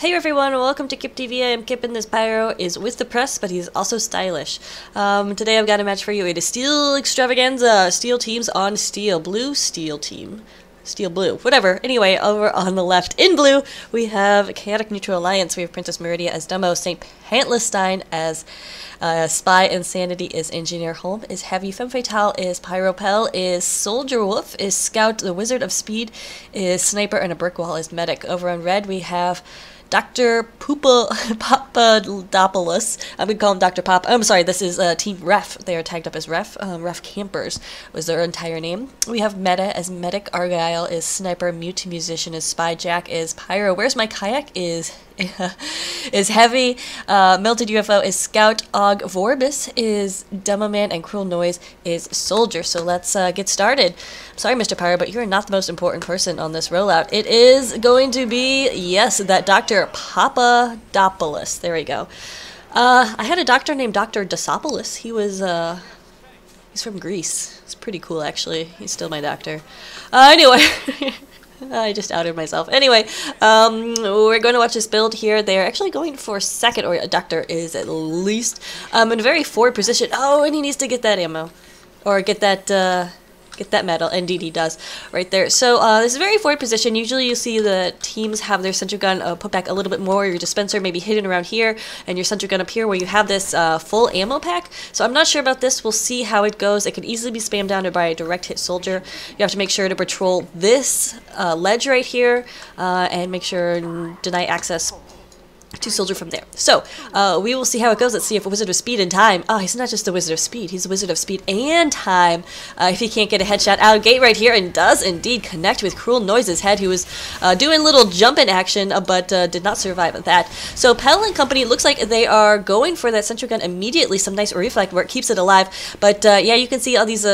Hey everyone, welcome to Kip TV. I am Kip and this Pyro is with the press, but he's also stylish. Today I've got a match for you. It is Steel Extravaganza. Steel teams on Steel. Blue Steel team. Steel Blue. Whatever. Anyway, over on the left in blue, we have Chaotic Neutral Alliance. We have Princess Meridia as Dumbo, St. Pantlestein as Spy, Insanity is Engineer Holm, is Heavy, Femme Fatale is Pyro Pell, is Soldier Wolf, is Scout, the Wizard of Speed, is Sniper, and a Brick Wall is Medic. Over on red, we have Dr. Papadopoulos. I'm going to call him Dr. Pop. I'm sorry, this is Team Ref. They are tagged up as Ref. Ref Campers was their entire name. We have Meta as Medic. Argyle is Sniper. Mute Musician is Spy. Jack is Pyro. Where's My Kayak is Heavy. Melted UFO is Scout. Og Vorbis is Demoman. And Cruel Noise is Soldier. So let's get started. Sorry, Mr. Pyro, but you're not the most important person on this rollout. It is going to be, yes, that Dr. Papadopoulos. There we go. I had a doctor named Dr. Dasopoulos. He's from Greece. It's pretty cool, actually. He's still my doctor. Anyway, I just outed myself. Anyway, we're going to watch this build here. They're actually going for second, or a doctor is at least, in a very forward position. Oh, and he needs to get that ammo. Or get that medal. Indeed he does, right there. So this is a very forward position. Usually you see the teams have their sentry gun put back a little bit more, your dispenser maybe hidden around here, and your sentry gun up here where you have this full ammo pack. So I'm not sure about this. We'll see how it goes. It can easily be spammed down by a direct hit soldier. You have to make sure to patrol this ledge right here and make sure and deny access to soldier from there. So, we will see how it goes. Let's see if a Wizard of Speed and Time. Oh, he's not just a Wizard of Speed. He's a Wizard of Speed and Time. If he can't get a headshot out of gate right here, and does indeed connect with Cruel Noise's head, who was doing little jumping action, but did not survive that. So, Pell and company, looks like they are going for that sentry gun immediately. Some nice reflect where it keeps it alive. But, yeah, you can see all these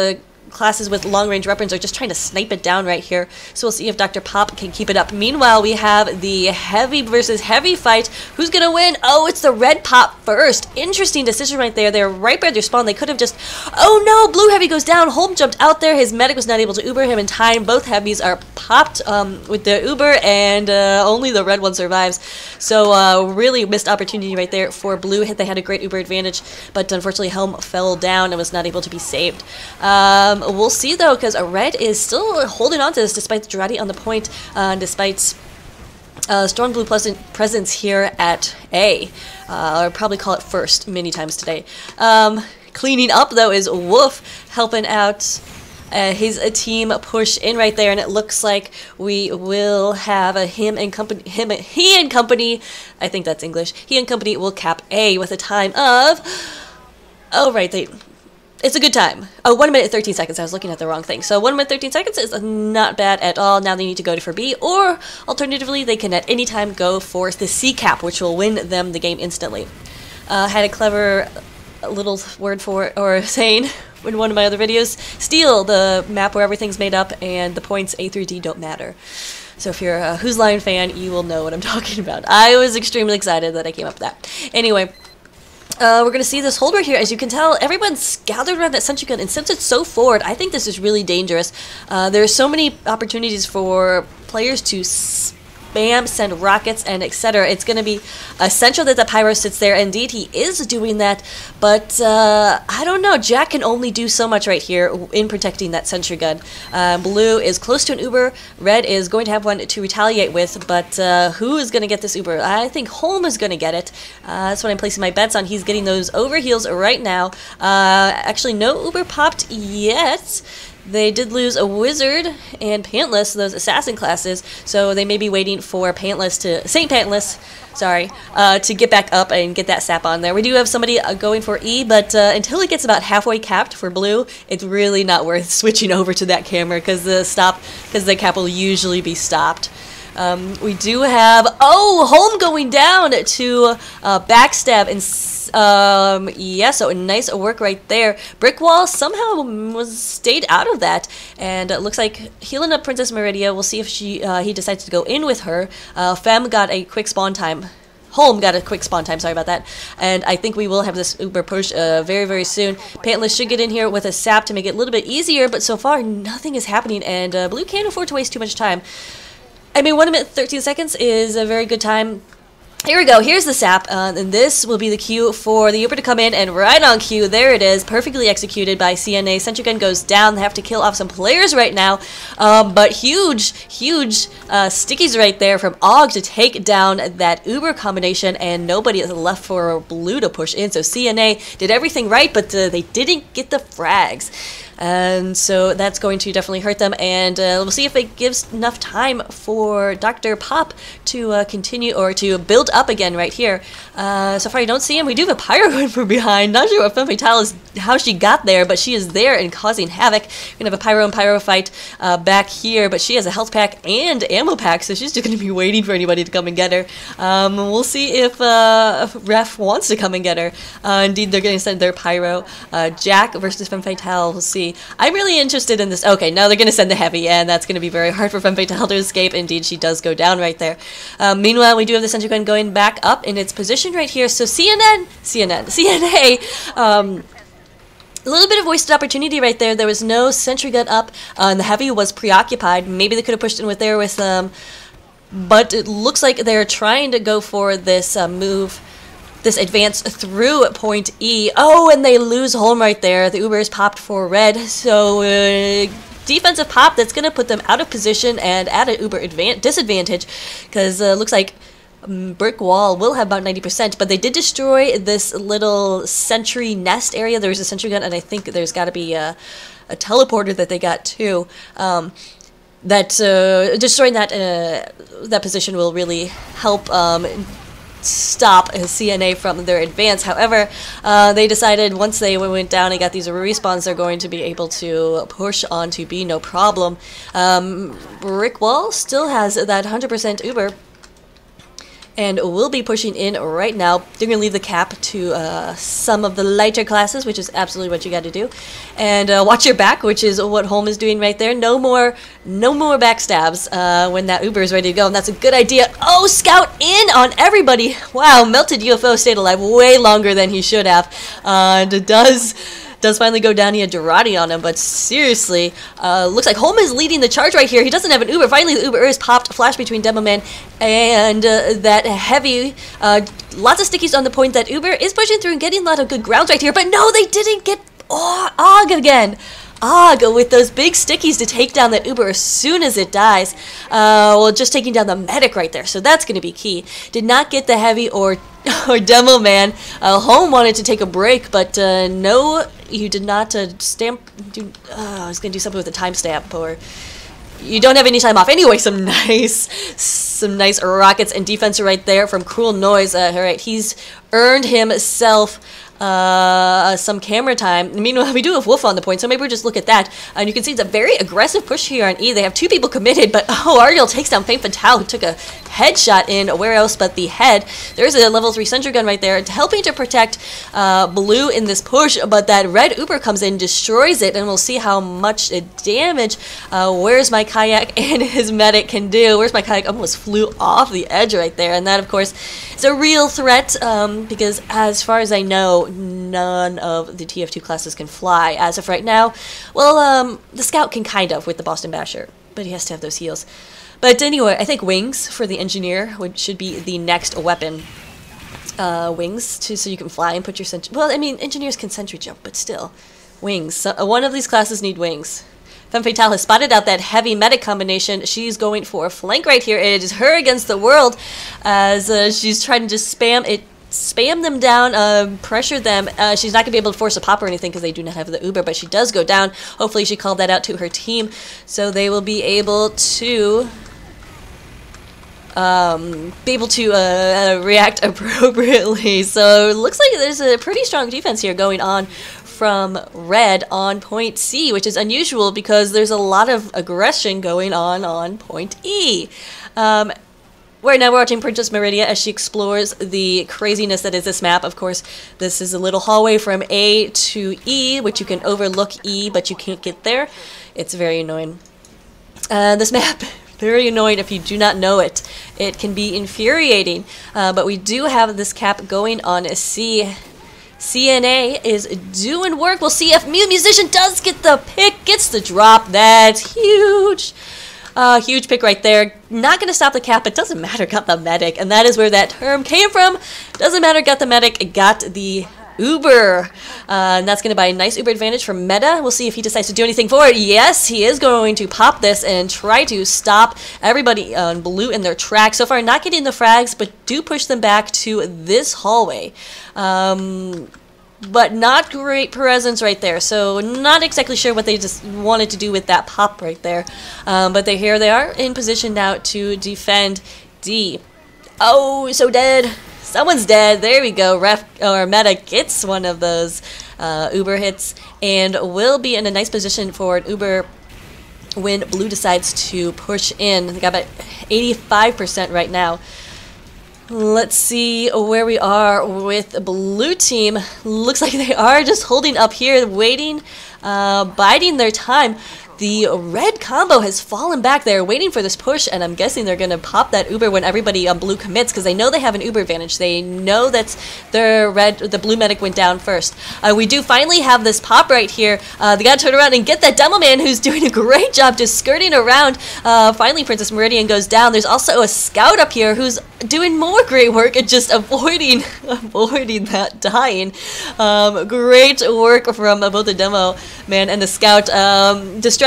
classes with long-range weapons are just trying to snipe it down right here. So we'll see if Dr. Pop can keep it up. Meanwhile, we have the Heavy versus Heavy fight. Who's gonna win? Oh, it's the Red Pop first. Interesting decision right there. They're right by their spawn. They could have just... Oh no! Blue Heavy goes down. Holm jumped out there. His medic was not able to Uber him in time. Both Heavies are popped with the Uber, and only the red one survives. So really missed opportunity right there for Blue. They had a great Uber advantage, but unfortunately Helm fell down and was not able to be saved. We'll see though, because Red is still holding on to this despite the Jurati on the point, despite strong blue presence here at A. I'll probably call it first many times today. Cleaning up though is Wolf, helping out his team push in right there, and it looks like we will have a he and company, I think that's English, he and company will cap A with a time of, oh right, it's a good time. Oh, 1 minute 13 seconds. I was looking at the wrong thing. So 1 minute 13 seconds is not bad at all. Now they need to go for B, or alternatively, they can at any time go for the C cap, which will win them the game instantly. Had a clever little word for it, or saying in one of my other videos, Steel, the map where everything's made up and the points A through D don't matter. So if you're a Who's Line fan, you will know what I'm talking about. I was extremely excited that I came up with that. Anyway. We're going to see this hold right here. As you can tell, everyone's gathered around that sentry gun, and since it's so forward, I think this is really dangerous. There are so many opportunities for players to spam, send rockets, and etc. It's going to be essential that the Pyro sits there. Indeed, he is doing that, but I don't know. Jack can only do so much right here in protecting that sentry gun. Blue is close to an Uber. Red is going to have one to retaliate with, but who is going to get this Uber? I think Holm is going to get it. That's what I'm placing my bets on. He's getting those overheals right now. Actually, no Uber popped yet. They did lose a Wizard and Pantless, those assassin classes, so they may be waiting for St. Pantless, sorry, to get back up and get that sap on there. We do have somebody going for E, but until it gets about halfway capped for Blue, it's really not worth switching over to that camera because the cap will usually be stopped. We do have, Holm going down to backstab and yeah, so nice work right there. Brick Wall somehow stayed out of that, and it looks like healing up Princess Meridia. We'll see if he decides to go in with her. Fem got a quick spawn time. Holm got a quick spawn time, sorry about that. And I think we will have this Uber push very, very soon. Pantless should get in here with a sap to make it a little bit easier, but so far nothing is happening, and Blue can't afford to waste too much time. I mean, 1 minute 13 seconds is a very good time. Here we go. Here's the sap, and this will be the cue for the Uber to come in, and right on cue, there it is, perfectly executed by CNA. Sentry gun goes down. They have to kill off some players right now, but huge stickies right there from Og to take down that Uber combination, and nobody is left for Blue to push in. So CNA did everything right, but they didn't get the frags. And so that's going to definitely hurt them, and we'll see if it gives enough time for Dr. Pop to continue or to build up again right here. So far you don't see him. We do have a Pyro going from behind. Not sure what Femme Fatale is, how she got there, but she is there and causing havoc. We're going to have a Pyro and Pyro fight back here, but she has a health pack and ammo pack, so she's just going to be waiting for anybody to come and get her. We'll see if Ref wants to come and get her. Indeed, they're going to send their Pyro. Jack versus Femme Fatale. We'll see. I'm really interested in this. Okay, now they're going to send the heavy, and that's going to be very hard for Femme Fatale to escape. Indeed, she does go down right there. Meanwhile, we do have the sentry gun going back up in its position right here. So CNA, a little bit of wasted opportunity right there. There was no sentry gun up, and the heavy was preoccupied. Maybe they could have pushed in with there with but it looks like they're trying to go for this move. This advance through point E. Oh, and they lose home right there. The Uber is popped for red. So defensive pop that's going to put them out of position and at an Uber disadvantage, because looks like brick wall will have about 90%, but they did destroy this little sentry nest area. There was a sentry gun, and I think there's got to be a teleporter that they got too. Destroying that position will really help stop CNA from their advance. However, they decided once they went down and got these respawns, they're going to be able to push on to B, no problem. Brick Wall still has that 100% Uber, and we'll be pushing in right now. They're going to leave the cap to some of the lighter classes, which is absolutely what you got to do. And watch your back, which is what Holm is doing right there. No more backstabs when that Uber is ready to go, and that's a good idea. Oh, Scout in on everybody. Wow, Melted UFO stayed alive way longer than he should have. And it does finally go down. He had Durati on him, but seriously, looks like Holm is leading the charge right here. He doesn't have an Uber. Finally, the Uber is popped. Flash between Demoman and that heavy. Lots of stickies on the point that Uber is pushing through and getting a lot of good grounds right here, but no, they didn't get Og again. Og with those big stickies to take down that Uber as soon as it dies. Well, just taking down the medic right there, so that's going to be key. Did not get the heavy or Demo Man. Holm wanted to take a break, but no, you did not stamp. I was going to do something with a timestamp, or you don't have any time off. Anyway, some nice rockets and defense right there from Cruel Noise. All right, he's earned himself some camera time. Meanwhile, we do have Wolf on the point, so maybe we'll just look at that. And you can see it's a very aggressive push here on E. They have two people committed, but Ariel takes down Femme Fatale, who took a headshot in where else but the head. There's a level 3 sentry gun right there, helping to protect Blue in this push, but that red Uber comes in, destroys it, and we'll see how much damage Where's My Kayak and his medic can do. Where's My Kayak almost flew off the edge right there, and that, of course, is a real threat, because as far as I know, none of the TF2 classes can fly as of right now. Well, the Scout can kind of with the Boston Basher, but he has to have those heals. But anyway, I think wings for the engineer should be the next weapon. Wings, so you can fly and put your sentry. Well, I mean, engineers can sentry jump, but still, wings. So, one of these classes need wings. Femme Fatale has spotted out that heavy medic combination. She's going for a flank right here. It is her against the world, as she's trying to just spam them down, pressure them. She's not going to be able to force a pop or anything because they do not have the Uber, but she does go down. Hopefully she called that out to her team, so they will be able to react appropriately. So it looks like there's a pretty strong defense here going on from Red on point C, which is unusual because there's a lot of aggression going on point E. Right now we're watching Princess Meridia as she explores the craziness that is this map. Of course, this is a little hallway from A to E, which you can overlook E, but you can't get there. It's very annoying. This map, very annoying if you do not know it. It can be infuriating, but we do have this cap going on C. CNA is doing work. We'll see if Musician does get the pick, gets the drop. That's huge. Huge pick right there. Not going to stop the cap, but doesn't matter. Got the medic, and that is where that term came from. Doesn't matter. Got the medic. Got the Uber. And that's going to buy a nice Uber advantage for Meta. We'll see if he decides to do anything for it. Yes, he is going to pop this and try to stop everybody on blue in their track. So far, not getting the frags, but do push them back to this hallway. But not great presence right there, so not exactly sure what they just wanted to do with that pop right there. But here they are in position now to defend D. Oh, so dead. Someone's dead. There we go. Meta gets one of those Uber hits and will be in a nice position for an Uber when blue decides to push in. They got about 85% right now. Let's see where we are with the blue team. Looks like they are just holding up here, waiting, biding their time. The red combo has fallen back. They're waiting for this push, and I'm guessing they're going to pop that Uber when everybody on blue commits, because they know they have an Uber advantage. They know that the blue medic went down first. We do finally have this pop right here. They got to turn around and get that demo man, who's doing a great job just skirting around. Finally, Princess Meridian goes down. There's also a scout up here who's doing more great work at just avoiding that dying. Great work from both the demo man and the scout.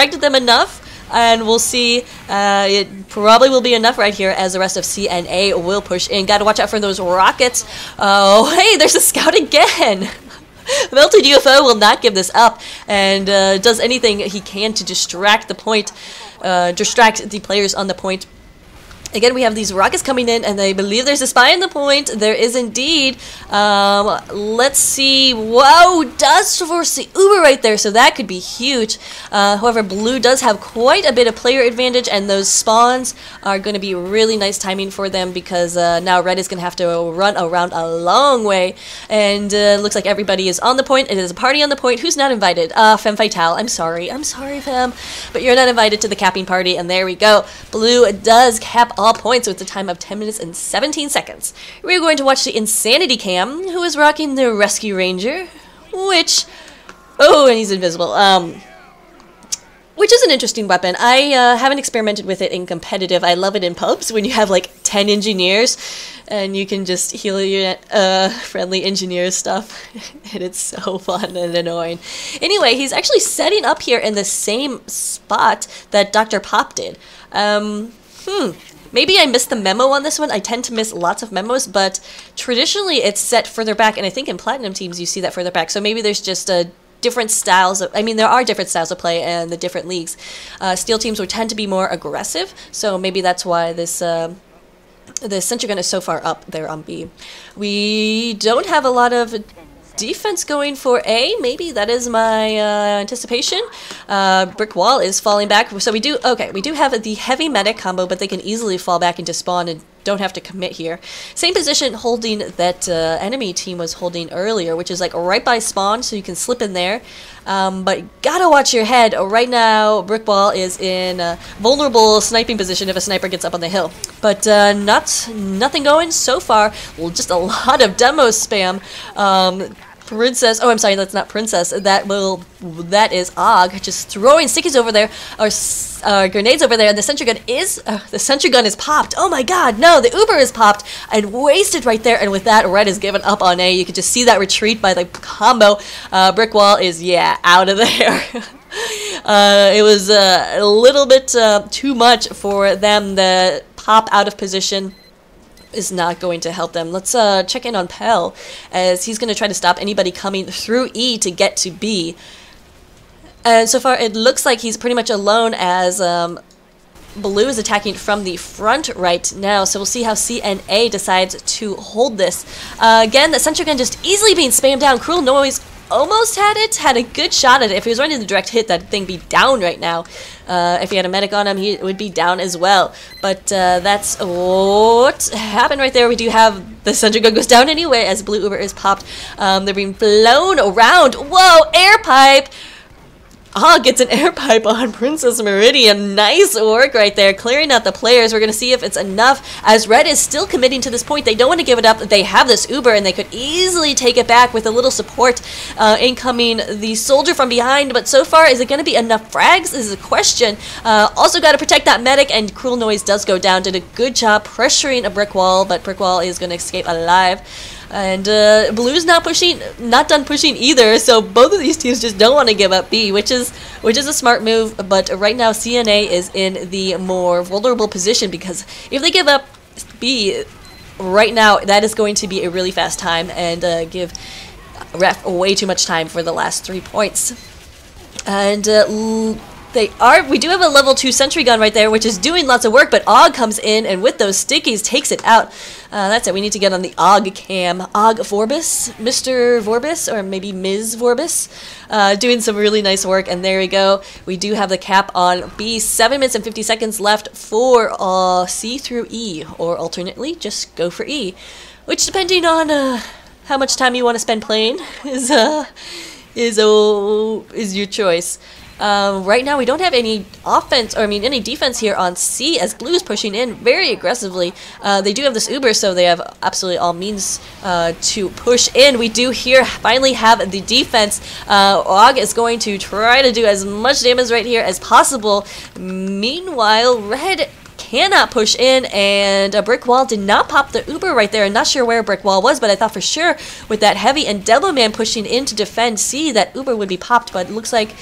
Distracted them enough, and we'll see. It probably will be enough right here as the rest of CNA will push in. Got to watch out for those rockets. Oh, hey, there's a scout again. Melted UFO will not give this up and does anything he can to distract the point, distract the players on the point. Again, we have these rockets coming in, and they believe there's a spy in the point. There is indeed. Let's see. Whoa, does force the Uber right there, so that could be huge. However, blue does have quite a bit of player advantage, and those spawns are going to be really nice timing for them, because now red is going to have to run around a long way. And looks like everybody is on the point. It is a party on the point. Who's not invited? Femme Fatale. I'm sorry, Femme, but you're not invited to the capping party, and there we go. Blue does cap all points with a time of 10 minutes and 17 seconds. We're going to watch the Insanity Cam, who is rocking the Rescue Ranger, which... Oh, and he's invisible. Which is an interesting weapon. I haven't experimented with it in competitive. I love it in pubs when you have like 10 engineers and you can just heal your friendly engineer stuff. And it's so fun and annoying. Anyway, he's actually setting up here in the same spot that Dr. Pop did. Maybe I missed the memo on this one. I tend to miss lots of memos, but traditionally it's set further back, and I think in Platinum teams you see that further back. So maybe there's just different styles of, I mean, there are different styles of play in the different leagues. Steel teams would tend to be more aggressive, so maybe that's why this the sentry gun is so far up there on B. We don't have a lot of defense going for A. Maybe that is my anticipation. Brick wall is falling back, so we do have the heavy medic combo, but they can easily fall back into spawn and don't have to commit here. Same position holding that enemy team was holding earlier, which is like right by spawn, so you can slip in there. But gotta watch your head. Right now, Brick wall is in a vulnerable sniping position if a sniper gets up on the hill. But nothing going so far. Well, just a lot of demo spam. Princess, oh, I'm sorry, that's not Princess. That is Og, just throwing stickies over there, or grenades over there, and the sentry gun is popped. Oh my god, no, the Uber is popped and wasted right there, and with that, red is given up on A. You can just see that retreat by the combo. Brick wall is, yeah, out of there. It was a little bit too much for them. The pop out of position is not going to help them. Let's check in on Pell, as he's going to try to stop anybody coming through E to get to B. And so far it looks like he's pretty much alone, as blue is attacking from the front right now, so we'll see how CNA decides to hold this. Again, the sentry gun just easily being spammed down. Cruel Noise almost had a good shot at it. If he was running the direct hit, that thing be down right now. If he had a medic on him, he would be down as well. But that's what happened right there. We do have the sentry gun goes down anyway as blue Uber is popped. They're being blown around. Whoa, air pipe! Gets an air pipe on Princess Meridian. Nice work right there, clearing out the players. We're going to see if it's enough, as Red is still committing to this point. They don't want to give it up. They have this Uber, and they could easily take it back with a little support. Incoming the soldier from behind, but so far, is it going to be enough frags? This is a question. Also got to protect that medic, and Cruel Noise does go down. Did a good job pressuring a brick wall, but brick wall is going to escape alive. And Blue's not done pushing either, so both of these teams just don't want to give up B, which is a smart move. But right now CNA is in the more vulnerable position, because if they give up B right now, that is going to be a really fast time and give Ref way too much time for the last 3 points. And we do have a level 2 sentry gun right there, which is doing lots of work, but Og comes in and with those stickies takes it out. That's it. We need to get on the Og cam. Og Vorbis, Mr. Vorbis, or maybe Ms. Vorbis, doing some really nice work. And there we go. We do have the cap on B. 7 minutes and 50 seconds left for C through E, or alternately, just go for E, which, depending on how much time you want to spend playing, is your choice. Right now we don't have any any defense here on C, as Blue is pushing in very aggressively. They do have this Uber, so they have absolutely all means to push in. We do here finally have the defense. Og is going to try to do as much damage right here as possible. Meanwhile, Red cannot push in, and a brick wall did not pop the Uber right there. I'm not sure where a brick wall was, but I thought for sure with that heavy and Devilman pushing in to defend C, that Uber would be popped, but it looks like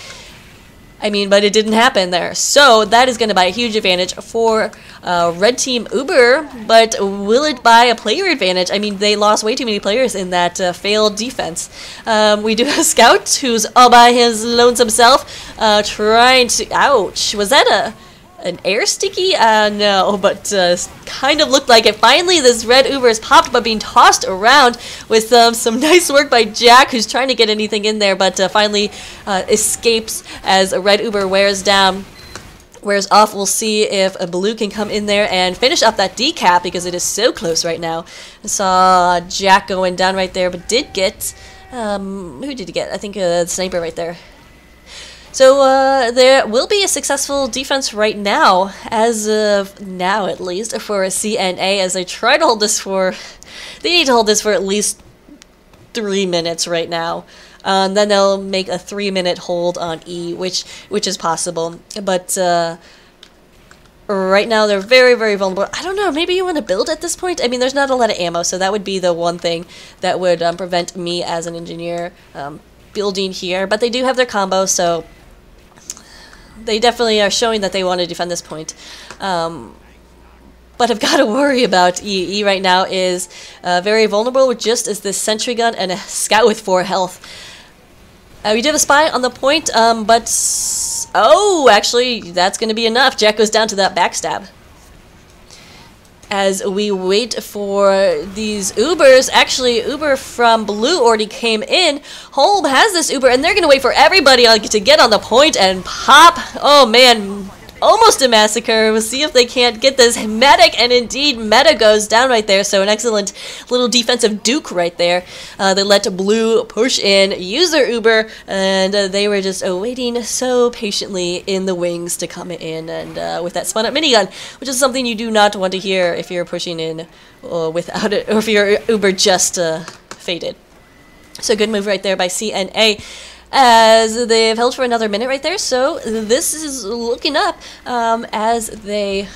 but it didn't happen there. So that is going to buy a huge advantage for Red Team Uber, but will it buy a player advantage? I mean, they lost way too many players in that failed defense. We do have Scout, who's all by his lonesome self, trying to... Ouch! Was that an air sticky? No, but kind of looked like it. Finally, this red Uber is popped, but being tossed around with some nice work by Jack, who's trying to get anything in there, but finally escapes as a red Uber wears off. We'll see if a Blue can come in there and finish up that decap, because it is so close right now. I saw Jack going down right there, but did get... who did he get? I think the sniper right there. So there will be a successful defense right now, as of now at least, for CNA, as they try to hold this for... They need to hold this for at least 3 minutes right now. Then they'll make a 3-minute hold on E, which is possible. But right now they're very, very vulnerable. I don't know, maybe you want to build at this point? I mean, there's not a lot of ammo, so that would be the one thing that would prevent me as an engineer building here. But they do have their combo, so... They definitely are showing that they want to defend this point. But I've got to worry about E. E right now is very vulnerable with just as this sentry gun and a scout with 4 health. We do have a spy on the point, but... Oh, actually, that's going to be enough. Jack goes down to that backstab. As we wait for these Ubers, actually Uber from Blue already came in. Holm has this Uber, and they're going to wait for everybody to get on the point and pop. Oh man, almost a massacre. We'll see if they can't get this medic, and indeed Meta goes down right there. So an excellent little defensive duke right there. They let Blue push in, use their Uber, and they were just waiting so patiently in the wings to come in, and with that spun up minigun, which is something you do not want to hear if you're pushing in without it, or if your Uber just faded. So good move right there by CNA, as they've held for another minute right there. So this is looking up as they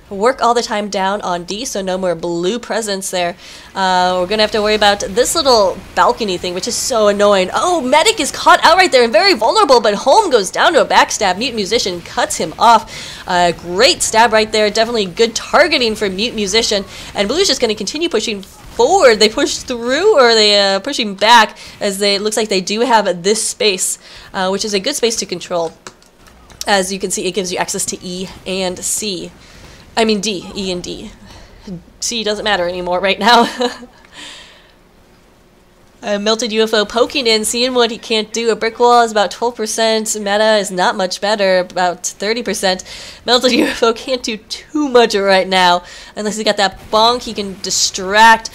work all the time down on D, so no more Blue presence there. We're gonna have to worry about this little balcony thing, which is so annoying. Oh, Medic is caught out right there and very vulnerable, but Holm goes down to a backstab. Mute Musician cuts him off. Great stab right there, definitely good targeting for Mute Musician, and Blue's just gonna continue pushing forward. They push through, or they pushing back, as it looks like they do have this space, which is a good space to control. As you can see, it gives you access to E and C. I mean D, E and D. C doesn't matter anymore right now. Melted UFO poking in, seeing what he can't do. A brick wall is about 12%. Meta is not much better, about 30%. Melted UFO can't do too much right now. Unless he's got that bonk, he can distract.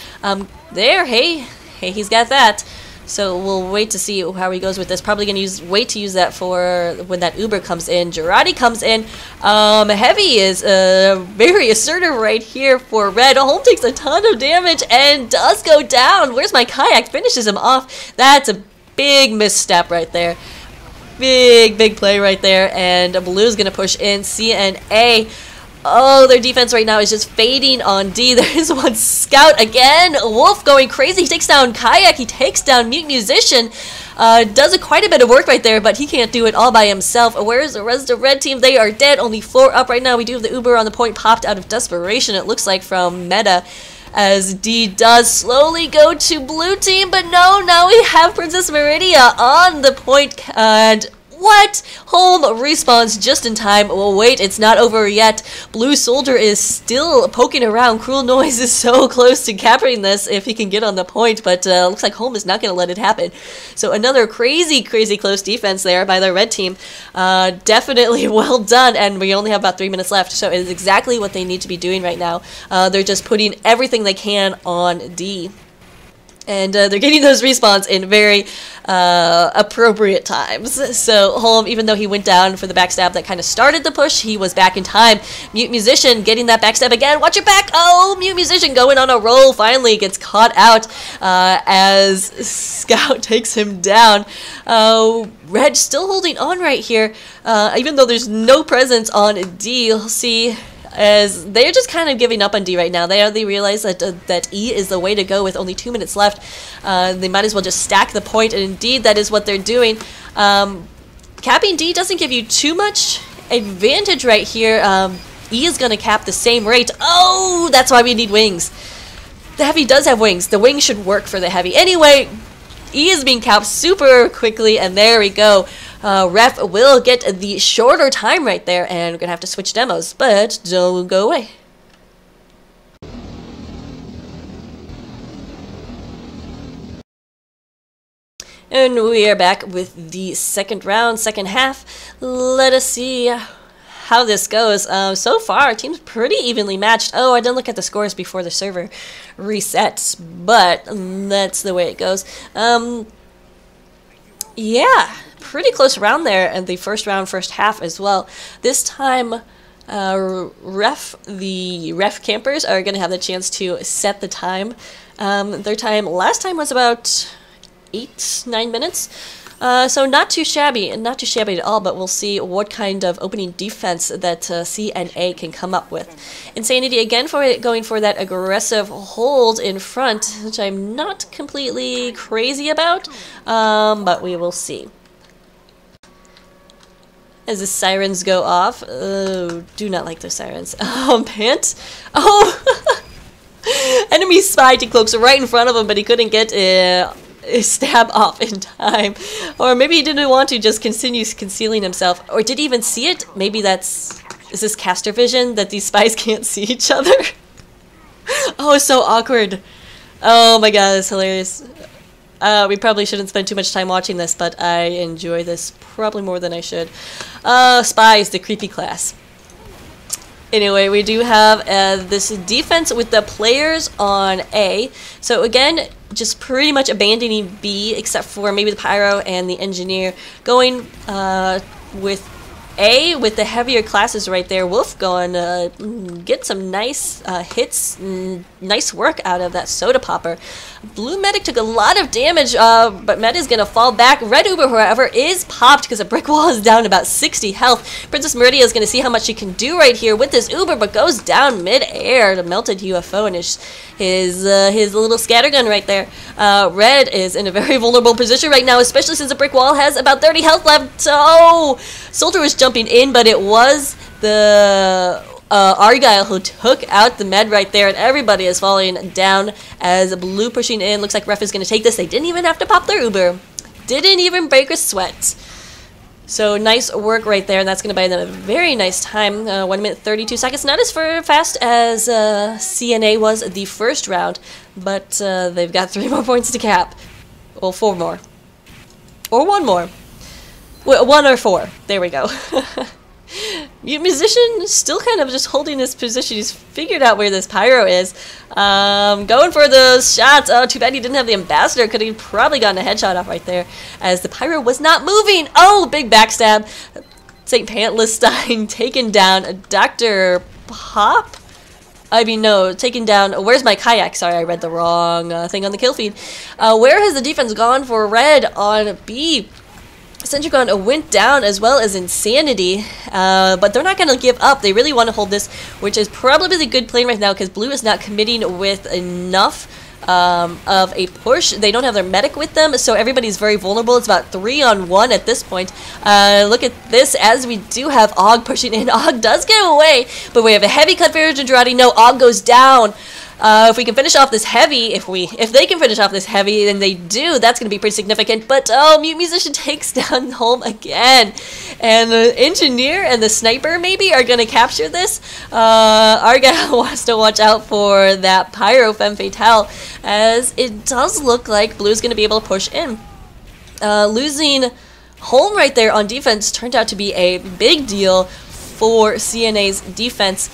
Hey, he's got that. So we'll wait to see how he goes with this. Probably gonna wait to use that for when that Uber comes in. Girardi comes in. Heavy is very assertive right here for Red. Holm takes a ton of damage and does go down. Where's my kayak? Finishes him off. That's a big misstep right there. Big play right there. And Blue's gonna push in. CNA. Oh, their defense right now is just fading on D. There's one scout again. Wolf going crazy. He takes down Kayak. He takes down Mute Musician. Does quite a bit of work right there, but he can't do it all by himself. Where's the rest of the red team? They are dead. Only 4 up right now. We do have the Uber on the point, popped out of desperation, it looks like, from Meta. As D does slowly go to blue team, but no, now we have Princess Meridia on the point, and what? Holm respawns just in time. Well, wait, it's not over yet. Blue Soldier is still poking around. Cruel Noise is so close to capturing this if he can get on the point, but looks like Holm is not going to let it happen. So another crazy close defense there by the red team. Definitely well done, and we only have about 3 minutes left, so it is exactly what they need to be doing right now. They're just putting everything they can on D. And they're getting those respawns in very appropriate times. So Holm, even though he went down for the backstab that kind of started the push, he was back in time. Mute Musician getting that backstab again. Watch your back! Oh, Mute Musician going on a roll. Finally gets caught out as Scout takes him down. Red still holding on right here, even though there's no presence on D. You'll see as they're just kind of giving up on D right now. They realize that E is the way to go with only 2 minutes left. They might as well just stack the point, and indeed that is what they're doing. Capping D doesn't give you too much advantage right here. E is going to cap the same rate. Oh, that's why we need wings. The Heavy does have wings. The wings should work for the Heavy. Anyway, E is being capped super quickly, and there we go. Ref will get the shorter time right there, and we're going to have to switch demos, but don't go away. And we are back with the second round, second half. Let us see how this goes. So far, our team's pretty evenly matched. Oh, I didn't look at the scores before the server resets, but that's the way it goes. Yeah, pretty close round there, and the first round, first half as well. This time, the ref campers are going to have the chance to set the time. Their time last time was about 8-9 minutes. So not too shabby at all, but we'll see what kind of opening defense that CNA can come up with. Insanity again going for that aggressive hold in front, which I'm not completely crazy about, but we will see. As the sirens go off, do not like those sirens. Pant. Oh, enemy spy cloaks right in front of him, but he couldn't get stab off in time, or maybe he didn't want to just continue concealing himself, or did he even see it? Maybe is this caster vision that these spies can't see each other? Oh, so awkward. Oh my god, that's hilarious. We probably shouldn't spend too much time watching this, but I enjoy this probably more than I should. Spies, the creepy class. Anyway, we do have this defense with the players on A. So again, just pretty much abandoning B, except for maybe the Pyro and the Engineer. Going with A, with the heavier classes right there. Wolf going get some nice hits, nice work out of that Soda Popper. Blue Medic took a lot of damage, but Meta is going to fall back. Red Uber, however, is popped because a brick wall is down about 60 health. Princess Meridia is going to see how much she can do right here with this Uber, but goes down mid-air. The melted UFO and his little scattergun right there. Red is in a very vulnerable position right now, especially since the brick wall has about 30 health left. So Soldier was jumping in, but it was the Argyle who took out the med right there, and everybody is falling down as Blue pushing in. Looks like Ref is going to take this. They didn't even have to pop their Uber. Didn't even break a sweat. So nice work right there, and that's going to buy them a very nice time. 1 minute 32 seconds. Not as fast as CNA was the first round, but they've got 3 more points to cap. Well, 4 more. Or 1 more. 1 or 4. There we go. Mute Musician still kind of just holding his position. He's figured out where this Pyro is. Going for those shots. Oh, too bad he didn't have the Ambassador. Could have probably gotten a headshot off right there as the Pyro was not moving. Oh, big backstab. St. Pantlestein taken down. Dr. Pop? I mean, no, taken down. Where's my kayak? Sorry, I read the wrong thing on the kill feed. Where has the defense gone for red on B? Centrigon went down as well as Insanity, but they're not going to give up. They really want to hold this, which is probably the good plan right now because blue is not committing with enough of a push. They don't have their medic with them, so everybody's very vulnerable. It's about 3-on-1 at this point. Look at this, as we do have Og pushing in. Og does get away, but we have a heavy cut for Girardi. No, Og goes down. If we can finish off this heavy, if they can finish off this heavy, and they do, that's going to be pretty significant. But, oh, Mute Musician takes down home again. And the Engineer and the Sniper, maybe, are going to capture this. Argyle wants to watch out for that Pyro Femme Fatale, as it does look like Blue's going to be able to push in. Losing home right there on defense turned out to be a big deal for CNA's defense.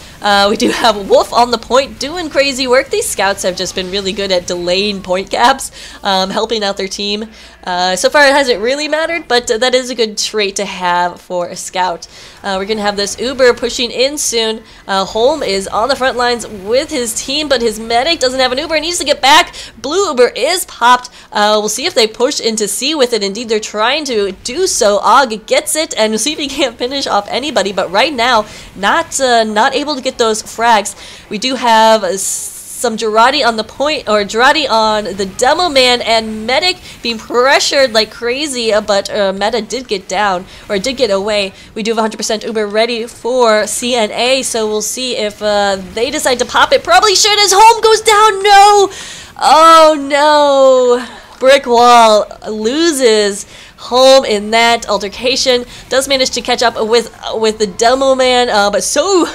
We do have Wolf on the point doing crazy work. These scouts have just been really good at delaying point caps, helping out their team. So far it hasn't really mattered, but that is a good trait to have for a scout. We're going to have this Uber pushing in soon. Holm is on the front lines with his team, but his medic doesn't have an Uber. He needs to get back. Blue Uber is popped. We'll see if they push into C with it. Indeed, they're trying to do so. Og gets it, and we'll see if he can't finish off anybody, but right now, not able to get those frags. We do have some Girardi on the point, or Girardi on the Demo Man, and Medic being pressured like crazy, but Meta did get down, or did get away. We do have 100% Uber ready for CNA, so we'll see if they decide to pop it. Probably should, as Home goes down. No! Oh no! Brick Wall loses home in that altercation. Does manage to catch up with the Demo Man, but so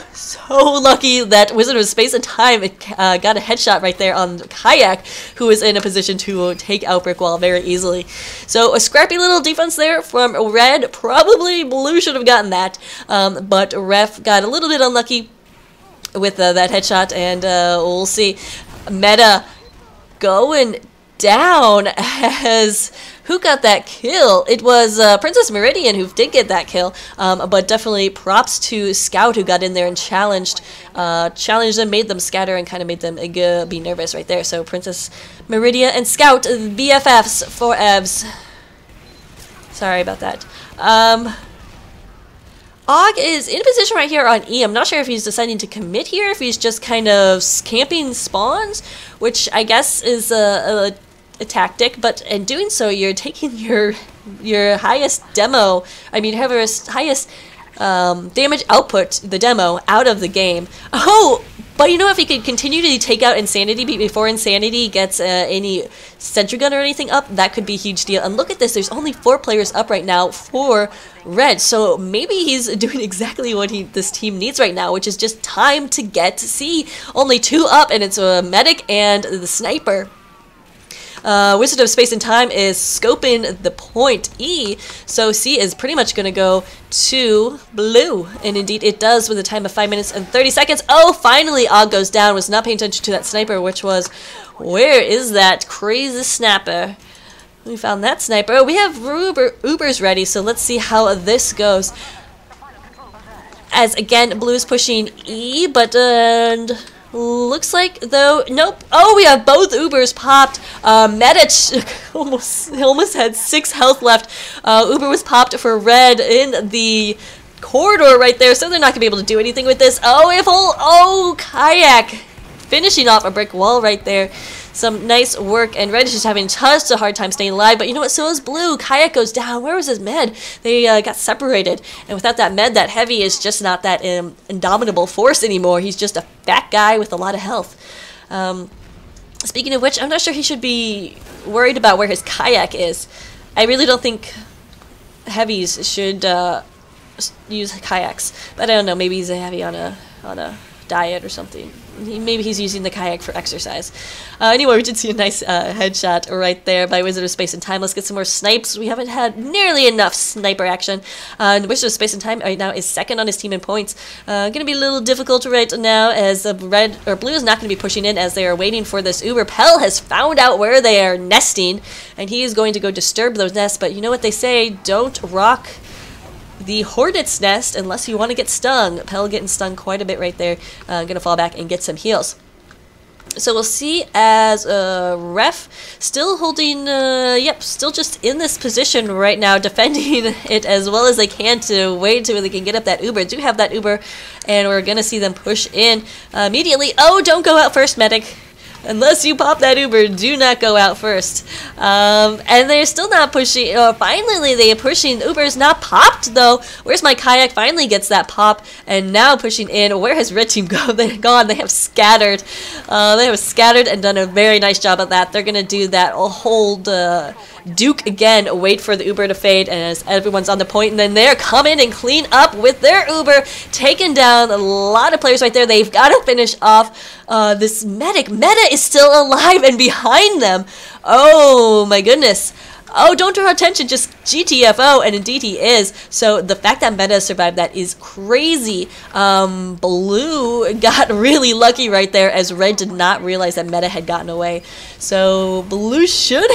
lucky that Wizard of Space and Time got a headshot right there on Kayak, who was in a position to take out Brick Wall very easily. So a scrappy little defense there from Red. Probably Blue should have gotten that, but Ref got a little bit unlucky with that headshot, and we'll see. Meta going down as who got that kill? It was Princess Meridian who did get that kill, but definitely props to Scout who got in there and challenged them, made them scatter, and kind of made them be nervous right there. So Princess Meridian and Scout, BFFs for Evs. Sorry about that. Og is in a position right here on E. I'm not sure if he's deciding to commit here, if he's just kind of camping spawns, which I guess is a tactic, but in doing so, you're taking your highest highest damage output, the Demo, out of the game. Oh, but you know, if he could continue to take out Insanity before Insanity gets any sentry gun or anything up, that could be a huge deal. And look at this, there's only 4 players up right now for Red, so maybe he's doing exactly what this team needs right now, which is just time to get to C. Only 2 up, and it's a Medic and the Sniper. Wizard of Space and Time is scoping the point E, so C is pretty much going to go to Blue, and indeed it does with a time of 5 minutes and 30 seconds. Oh, finally Og goes down, was not paying attention to that Sniper, which was, where is that crazy Snapper? We found that Sniper. Oh, we have Ubers ready, so let's see how this goes. As again, Blue is pushing E, but looks like, though, nope. Oh, we have both Ubers popped. Meta almost had 6 health left. Uber was popped for Red in the corridor right there, so they're not gonna be able to do anything with this. Oh, Kayak finishing off a Brick Wall right there. Some nice work, and Red is just having such a hard time staying alive, but you know what, so is Blue. Kayak goes down. Where was his med? They got separated, and without that med, that Heavy is just not that indomitable force anymore. He's just a fat guy with a lot of health. Speaking of which, I'm not sure he should be worried about where his Kayak is. I really don't think Heavies should use Kayaks, but I don't know, maybe he's a Heavy on a diet or something. Maybe he's using the kayak for exercise. Anyway, we did see a nice headshot right there by Wizard of Space and Time. Let's get some more snipes. We haven't had nearly enough sniper action. Wizard of Space and Time right now is second on his team in points. Gonna be a little difficult right now as red or blue is not going to be pushing in as they are waiting for this Uber. Pell has found out where they are nesting, and he is going to go disturb those nests. But you know what they say? Don't rock the Hornet's nest unless you want to get stung. Pell getting stung quite a bit right there. Gonna fall back and get some heals. So we'll see as Ref still holding, still just in this position right now, defending it as well as they can to wait until they can get up that Uber. Do have that Uber, and we're gonna see them push in immediately. Oh, don't go out first, medic. Unless you pop that Uber, do not go out first. And they're still not pushing. Finally, they are pushing. Uber's not popped, though. Where's my kayak? Finally gets that pop. And now pushing in. Where has red team gone? They're gone. They have scattered. They have scattered and done a very nice job of that. They're going to do that. Hold Duke again. Wait for the Uber to fade. And as everyone's on the point, and then they're coming and clean up with their Uber. Taking down a lot of players right there. They've got to finish off this medic. Meta is still alive and behind them. Oh my goodness. Oh, don't draw attention, just GTFO, and indeed he is. So the fact that Meta survived that is crazy. Blue got really lucky right there as Red did not realize that Meta had gotten away. So Blue should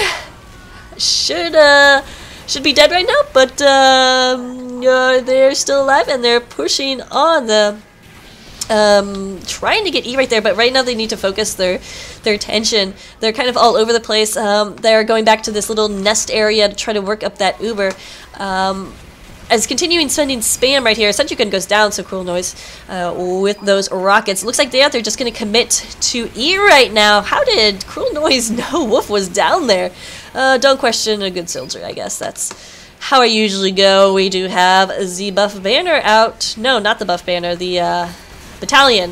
be dead right now, but they're still alive and they're pushing on the trying to get E right there, but right now they need to focus their attention. They're kind of all over the place. They're going back to this little nest area to try to work up that Uber. As continuing sending spam right here, Sentry Gun goes down, so Cruel Noise with those rockets. Looks like they're just going to commit to E right now. How did Cruel Noise know Wolf was down there? Don't question a good soldier, I guess. That's how I usually go. We do have the buff banner out. No, not the buff banner. The battalion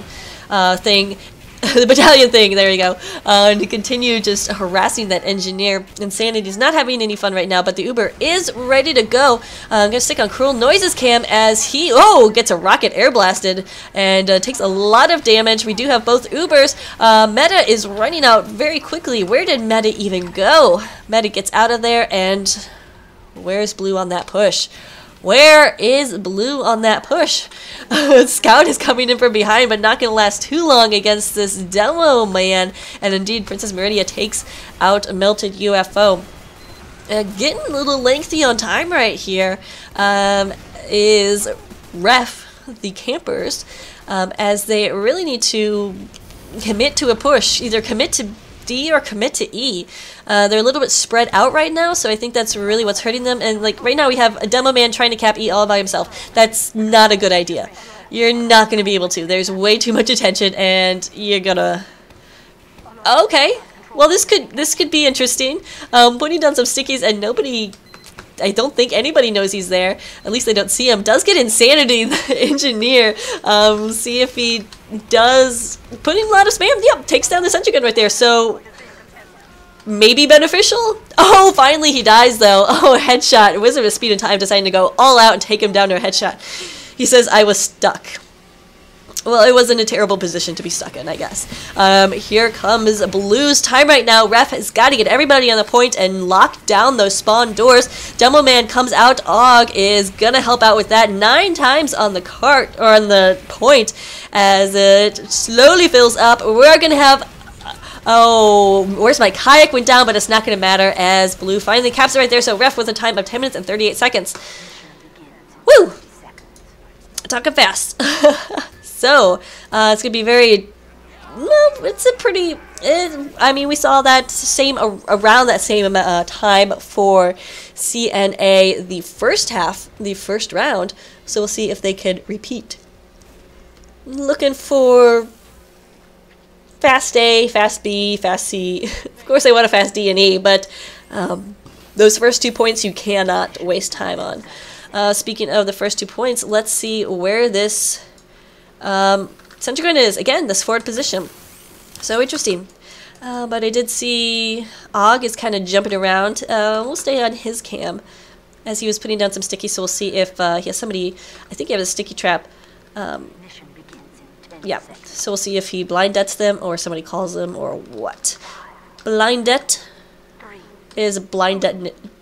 thing. The battalion thing, there you go. And to continue just harassing that engineer. Insanity's not having any fun right now, but the Uber is ready to go. I'm going to stick on Cruel Noises cam as he, gets a rocket air blasted and takes a lot of damage. We do have both Ubers. Meta is running out very quickly. Where did Meta even go? Meta gets out of there, and where's Blue on that push? Where is Blue on that push? Scout is coming in from behind, but not going to last too long against this demo man. And indeed, Princess Meridia takes out Melted UFO. Getting a little lengthy on time right here is Ref, the campers, as they really need to commit to a push. Either commit to D or commit to E. They're a little bit spread out right now, so I think that's really what's hurting them. And like right now we have a demo man trying to cap E all by himself. That's not a good idea. You're not going to be able to. There's way too much attention, and you're gonna... Okay, well this could be interesting. Putting down some stickies, and nobody... I don't think anybody knows he's there. At least they don't see him. Does get Insanity, the engineer. See if he does... Putting a lot of spam. Yep, takes down the sentry gun right there. So, maybe beneficial? Oh, finally he dies though. Oh, headshot. Wizard of Speed and Time deciding to go all out and take him down to a headshot. He says, I was stuck. Well, it wasn't a terrible position to be stuck in, I guess. Here comes Blue's time right now. Ref has got to get everybody on the point and lock down those spawn doors. Demo Man comes out. Og is going to help out with that 9 times on the cart, or on the point, as it slowly fills up. We're going to have... Oh, where's my kayak? Went down, but it's not going to matter as Blue finally caps it right there. So Ref with a time of 10 minutes and 38 seconds. Woo! Talking fast. So, it's going to be very, well, it's a pretty, I mean, we saw that around that same time for CNA the first half, the first round. So we'll see if they could repeat. Looking for fast A, fast B, fast C. Of course, they want a fast D and E, but those first 2 points you cannot waste time on. Speaking of the first 2 points, let's see where this... Sentry Gun is, again, this forward position. So interesting. But I did see Og is kind of jumping around. We'll stay on his cam as he was putting down some sticky, so we'll see if he has somebody... I think he has a sticky trap. Yeah. So we'll see if he blind debts them or somebody calls them or what. Blind debt is blind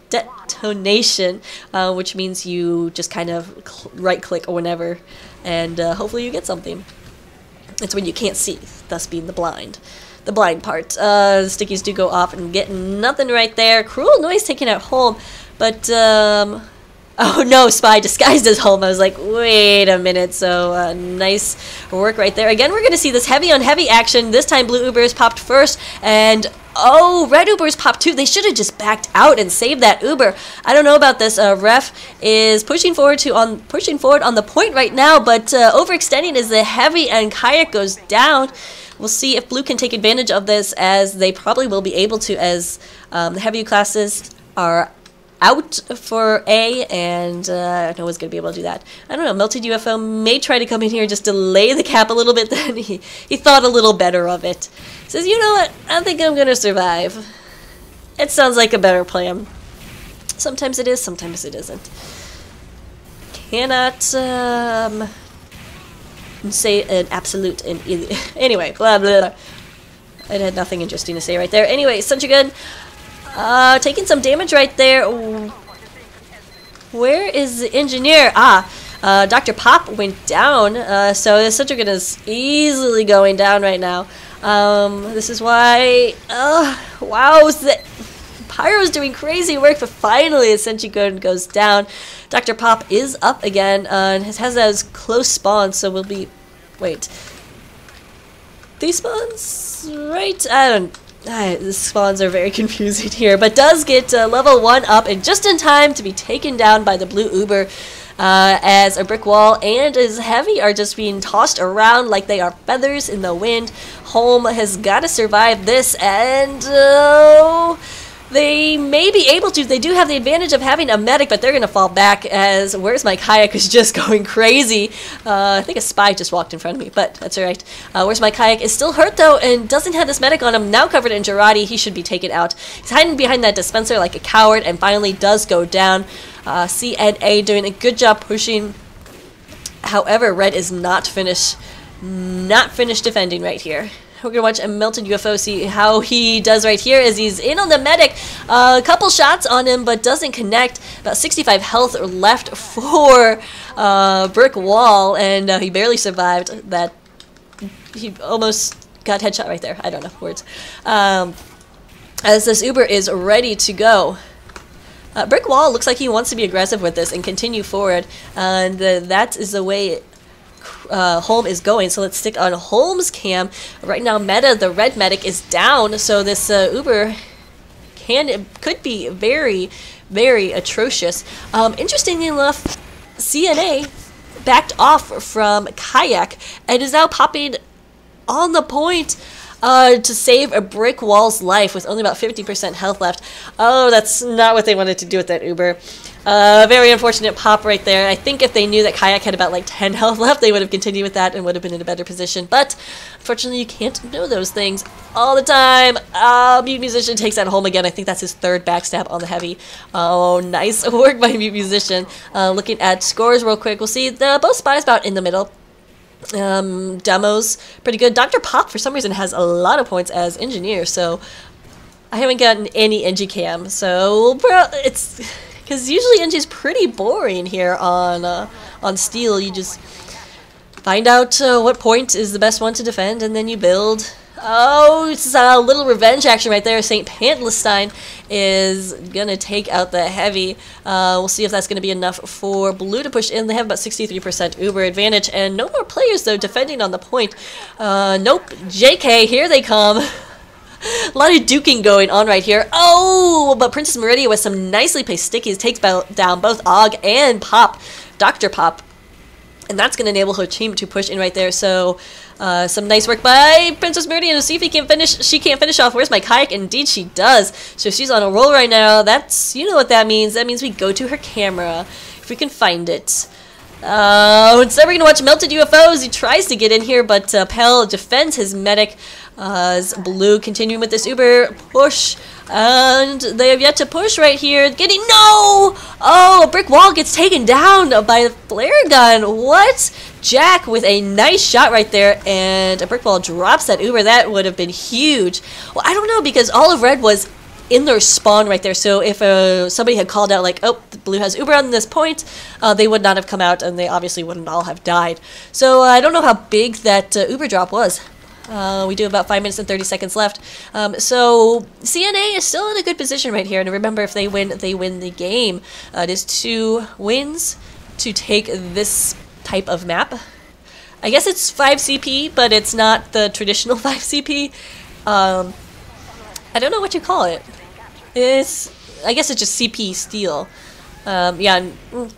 detonation, which means you just kind of right-click or whatever, and hopefully you get something. It's when you can't see, thus being the blind. The blind part. The stickies do go off and get nothing right there. Cruel noise taken at home, but oh no, Spy disguised as home. I was like, wait a minute. So nice work right there. Again, we're going to see this heavy on heavy action. This time blue Ubers popped first, and oh, red Ubers popped too. They should have just backed out and saved that Uber. I don't know about this. Ref is pushing forward on the point right now, but overextending as the heavy and kayak goes down. We'll see if blue can take advantage of this, as they probably will be able to, as the heavy classes are out for A, and no one's going to be able to do that. I don't know, Melted UFO may try to come in here just to lay the cap a little bit, then he thought a little better of it. He says, you know what, I think I'm going to survive. It sounds like a better plan. Sometimes it is, sometimes it isn't. Cannot say an absolute and anyway, blah, blah, blah. I had nothing interesting to say right there. Anyway, Sunchigun taking some damage right there. Where is the engineer? Dr. Pop went down, so Sunchigun is easily going down right now. This is why, wow, Pyro's doing crazy work, but finally Sunchigun goes down. Dr. Pop is up again, and has those close spawns, so we'll be, wait. These spawns, right? The spawns are very confusing here, but does get level 1 up and just in time to be taken down by the blue Uber, as a brick wall and his heavy are just being tossed around like they are feathers in the wind. Home has got to survive this, and they may be able to. They do have the advantage of having a medic, but they're going to fall back, as Where's My Kayak is just going crazy. I think a spy just walked in front of me, but that's alright. Where's My Kayak is still hurt, though, and doesn't have this medic on him. Now covered in Girardi, he should be taken out. He's hiding behind that dispenser like a coward, and finally does go down. CNA doing a good job pushing. However, Red is not finished defending right here. We're going to watch a Melted UFO see how he does right here, as he's in on the medic. A couple shots on him, but doesn't connect. About 65 health left for Brick Wall, and he barely survived that. He almost got headshot right there. I don't know words. As this Uber is ready to go. Brick Wall looks like he wants to be aggressive with this and continue forward, and that is the way Holm is going. So let's stick on Holm's cam. Right now, Meta, the red medic, is down, so this Uber could be very, very atrocious. Interestingly enough, CNA backed off from Kayak and is now popping on the point to save a Brick Wall's life with only about 50% health left. Oh, that's not what they wanted to do with that Uber. Very unfortunate pop right there. I think if they knew that Kayak had about like 10 health left, they would have continued with that and would have been in a better position. But unfortunately, you can't know those things all the time. Mute Musician takes that home again. I think that's his third backstab on the heavy. Oh, nice work by Mute Musician. Looking at scores real quick, we'll see both spies about in the middle. Demos pretty good. Dr. Pop for some reason has a lot of points as engineer, so I haven't gotten any Engie cam. So it's because usually Engie's pretty boring here on Steel. You just find out what point is the best one to defend, and then you build. Oh, it's a little revenge action right there. St. Pantlestein is going to take out the heavy. We'll see if that's going to be enough for blue to push in. They have about 63% Uber advantage, and no more players, though, defending on the point. Nope. JK, here they come. A lot of duking going on right here. Oh, but Princess Meridia with some nicely placed stickies takes down both Og and Pop, Dr. Pop. And that's going to enable her team to push in right there. So some nice work by Princess Meridian to see if she can't finish off Where's My Kayak. Indeed she does. So she's on a roll right now. That's, you know what that means. That means we go to her camera if we can find it. Instead we're going to watch Melted UFOs. He tries to get in here, but Pell defends his medic. As blue continuing with this Uber push. And they have yet to push right here. Getting no! Oh, a brick wall gets taken down by a flare gun. What? Jack with a nice shot right there, and a brick wall drops that Uber. That would have been huge. Well, I don't know, because all of red was in their spawn right there. So if somebody had called out like, oh, the blue has Uber on this point, they would not have come out, and they obviously wouldn't all have died. So I don't know how big that Uber drop was. We do about 5 minutes and 30 seconds left. So CNA is still in a good position right here. And remember, if they win the game. It is 2 wins to take this type of map. I guess it's 5 CP, but it's not the traditional 5 CP. I don't know what you call it. I guess it's just CP steel. Yeah,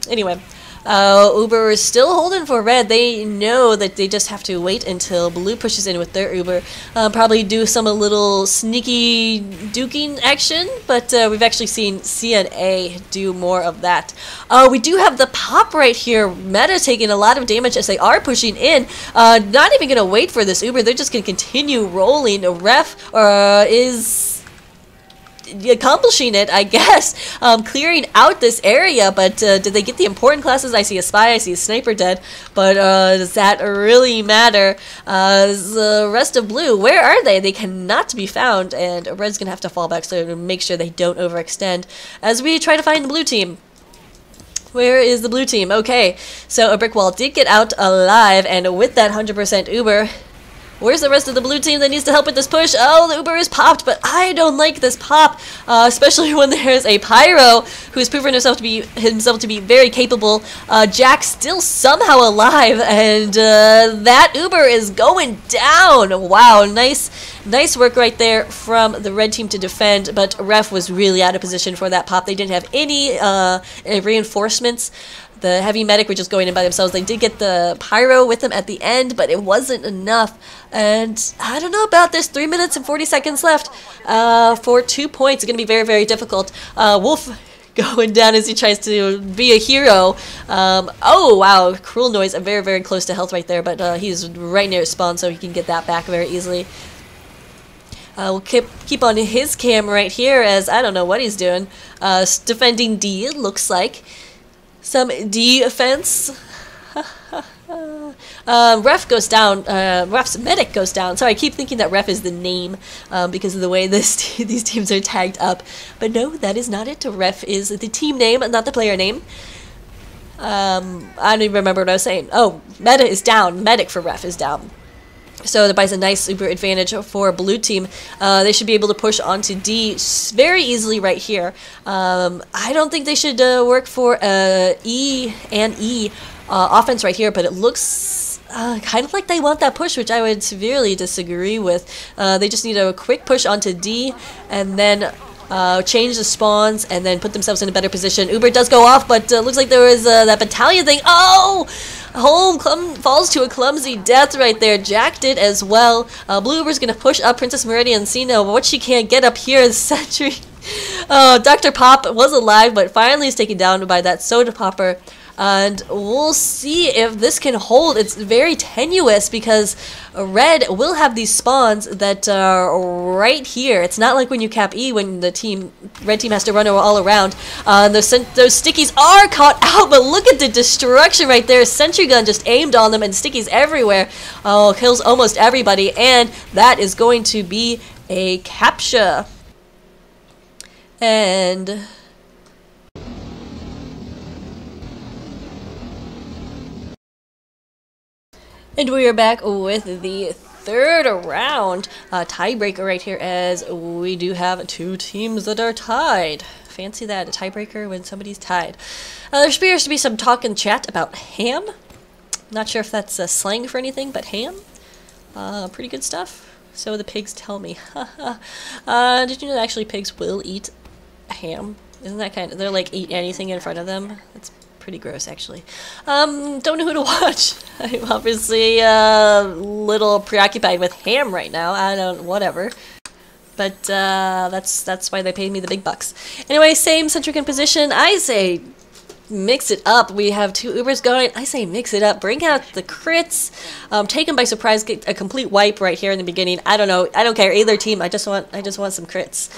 anyway. Uber is still holding for red. They know that they just have to wait until blue pushes in with their Uber. Probably do some a little sneaky duking action, but we've actually seen CNA do more of that. We do have the pop right here. Meta taking a lot of damage as they are pushing in. Not even going to wait for this Uber. They're just going to continue rolling. Ref is accomplishing it, I guess, clearing out this area, but did they get the important classes? I see a spy, I see a sniper dead, but does that really matter? The rest of blue, where are they? They cannot be found, and red's gonna have to fall back so to make sure they don't overextend as we try to find the blue team. Where is the blue team? Okay, so a brick wall did get out alive, and with that 100% Uber, where's the rest of the blue team that needs to help with this push? Oh, the Uber is popped, but I don't like this pop, especially when there's a Pyro who's proven himself to be very capable. Jack still somehow alive, and that Uber is going down. Wow, nice work right there from the red team to defend, but Ref was really out of position for that pop. They didn't have any reinforcements. The heavy medic were just going in by themselves. They did get the Pyro with them at the end, but it wasn't enough. And I don't know about this. 3 minutes and 40 seconds left for 2 points. It's going to be very, very difficult. Wolf going down as he tries to be a hero. Oh, wow. Cruel noise. Very, very close to health right there, but he's right near spawn, so he can get that back very easily. We'll keep on his cam right here as I don't know what he's doing. Defending D, it looks like. Some defense. Ref goes down. Ref's medic goes down. Sorry, I keep thinking that Ref is the name because of the way these teams are tagged up. But no, that is not it. Ref is the team name, not the player name. I don't even remember what I was saying. Oh, meta is down. Medic for Ref is down. So that buys a nice super advantage for blue team. They should be able to push onto D very easily right here. I don't think they should work for E and E offense right here, but it looks kind of like they want that push, which I would severely disagree with. They just need a quick push onto D and then change the spawns and then put themselves in a better position. Uber does go off, but looks like there was that battalion thing. Oh! Home falls to a clumsy death right there. Jack did as well. Blue Uber's gonna push up Princess Meridian Cena. What she can't get up here is Sentry. Dr. Pop was alive, but finally is taken down by that soda popper. And we'll see if this can hold. It's very tenuous because red will have these spawns that are right here. It's not like when you cap E when the red team has to run all around. Those stickies are caught out, but look at the destruction right there. Sentry gun just aimed on them and stickies everywhere. Oh, kills almost everybody, and that is going to be a capture. And we are back with the third round tiebreaker right here, as we do have 2 teams that are tied. Fancy that, a tiebreaker when somebody's tied. There appears to be some talk in chat about ham. Not sure if that's slang for anything, but ham. Pretty good stuff. So the pigs tell me. Did you know that actually pigs will eat ham? Isn't that kind of, they're like eat anything in front of them? That's pretty gross, actually. Don't know who to watch. I'm obviously a little preoccupied with ham right now. I don't, whatever. But that's why they paid me the big bucks. Anyway, same centric in position. I say mix it up. We have 2 Ubers going. I say mix it up. Bring out the crits. Take them by surprise. Get a complete wipe right here in the beginning. I don't know. I don't care either team. I just want some crits.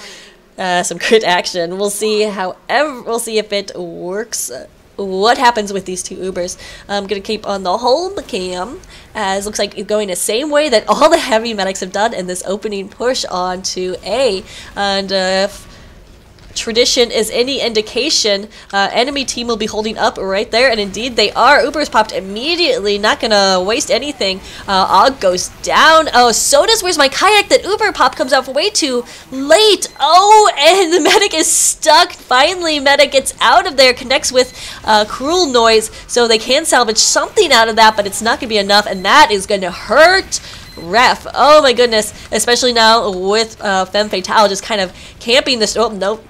Some crit action. We'll see. However, we'll see if it works. What happens with these two Ubers? I'm gonna keep on the home cam, as looks like it's going the same way that all the heavy medics have done in this opening push onto A. And if tradition is any indication, enemy team will be holding up right there, and indeed they are. Uber's popped immediately, not gonna waste anything. Og goes down. Oh, so does Where's My Kayak. That Uber pop comes out way too late. Oh, and the medic is stuck. Finally, medic gets out of there, connects with Cruel Noise, so they can salvage something out of that, but it's not gonna be enough, and that is gonna hurt Ref. Oh my goodness, especially now with Femme Fatale just kind of camping this. Oh, no.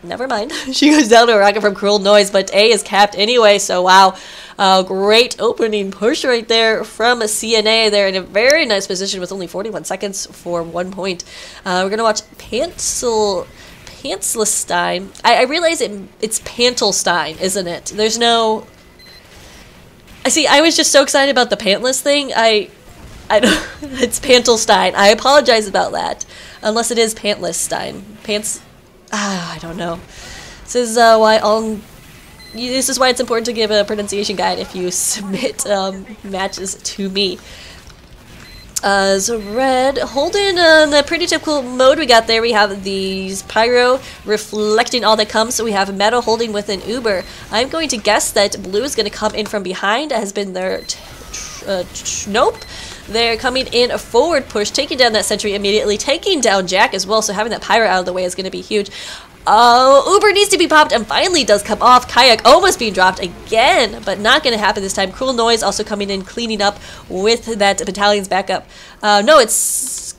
Never mind. She goes down to a rocket from Cruel Noise, but A is capped anyway, so wow. Great opening push right there from a CNA. They're in a very nice position with only 41 seconds for 1 point. We're going to watch Pantslestein. I realize it's Pantelstein, isn't it? There's no... I see, I was just so excited about the Pantless thing. I don't... It's Pantelstein. I apologize about that. Unless it is Pantlestein. I don't know. This is why it's important to give a pronunciation guide if you submit matches to me. So red, holding the pretty typical mode we got there. We have these pyro reflecting all that comes. So we have metal holding with an Uber. I'm going to guess that blue is going to come in from behind. Has been their nope. They're coming in a forward push, taking down that sentry immediately, taking down Jack as well, so having that pyro out of the way is going to be huge. Oh, Uber needs to be popped and finally does come off. Kayak almost being dropped again, but not going to happen this time. Cruel Noise also coming in, cleaning up with that battalion's backup. No, it's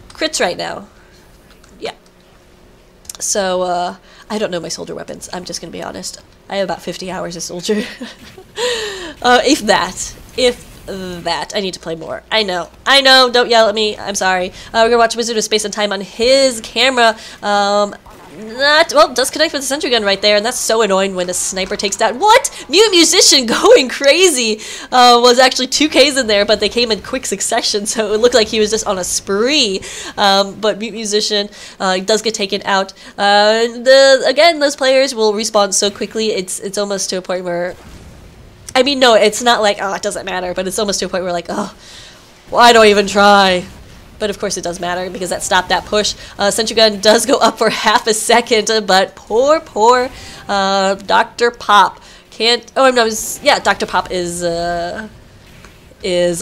crits right now. Yeah. So, I don't know my soldier weapons. I'm just going to be honest. I have about 50 hours of soldier. If that. I need to play more. I know, don't yell at me, I'm sorry. We're gonna watch Wizard of Space and Time on his camera. Does connect with the sentry gun right there, and that's so annoying when a sniper takes down. What? Mute Musician going crazy. Was actually 2 Ks in there, but they came in quick succession, so it looked like he was just on a spree. But Mute Musician does get taken out. Again, those players will respawn so quickly, it's almost to a point where... I mean, no, it's not like, oh, it doesn't matter, but it's almost to a point where like, oh, why do I even try? But of course it does matter because that stopped that push. Sentry gun does go up for half a second, but poor Dr. Pop can't, oh, no, yeah, Dr. Pop is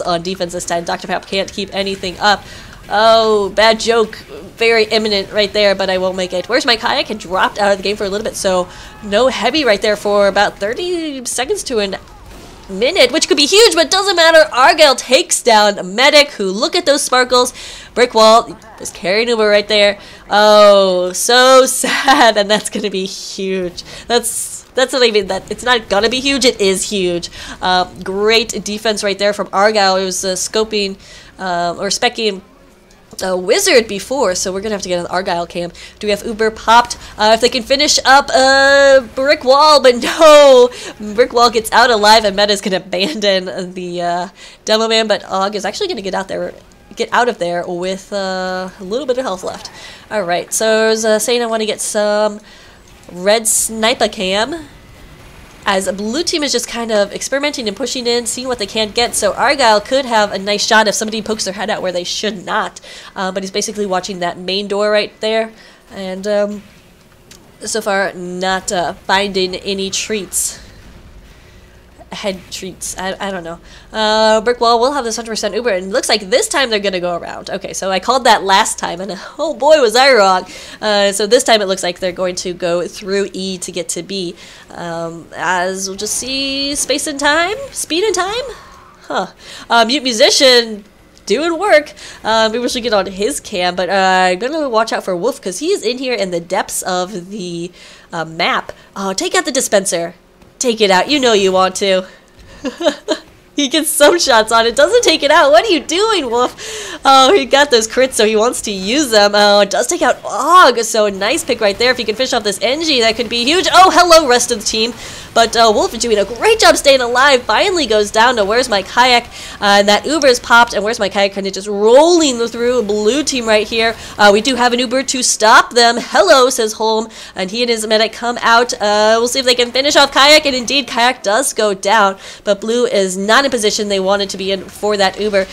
on defense this time. Dr. Pop can't keep anything up. Oh, bad joke. Very imminent right there, but I won't make it. Where's My Kayak? Had dropped out of the game for a little bit, so no heavy right there for about 30 seconds to an minute, which could be huge, but doesn't matter. Argyle takes down Medic, who, look at those sparkles. Brick Wall is carrying Uber right there. Oh, so sad, and that's going to be huge. That's not even that. It's not gonna be huge. It is huge. Great defense right there from Argyle. It was scoping or specking a Wizard before, so we're gonna have to get an Argyle cam. Do we have Uber popped? If they can finish up Brick Wall, but no! Brick Wall gets out alive, and Meta's gonna abandon the Demo Man, but Og is actually gonna get out of there with a little bit of health left. Alright, so I was saying I want to get some red sniper cam, as a blue team is just kind of experimenting and pushing in, seeing what they can get. So Argyle could have a nice shot if somebody pokes their head out where they should not. But he's basically watching that main door right there. And so far, not finding any treats. Head treats. I don't know. Brick Wall will have this 100% Uber, and it looks like this time they're going to go around. Okay, so I called that last time, and oh boy, was I wrong. So this time it looks like they're going to go through E to get to B. As we'll just see space and time? Speed and time? Huh. Mute Musician doing work. Maybe we should get on his cam, but I'm going to watch out for Wolf, because he's in here in the depths of the map. Oh, take out the dispenser. Take it out. You know you want to. He gets some shots on it. Doesn't take it out. What are you doing, Wolf? Oh, he got those crits, so he wants to use them. Oh, it does take out Og, so nice pick right there. If he can finish off this NG, that could be huge. Oh, hello, rest of the team. But Wolf is doing a great job staying alive. Finally goes down to Where's My Kayak. And that Uber is popped, and Where's My Kayak kind of just rolling through blue team right here. We do have an Uber to stop them. Hello, says Holm. And he and his medic come out. We'll see if they can finish off Kayak, and indeed, Kayak does go down. But blue is not in position they wanted to be in for that Uber.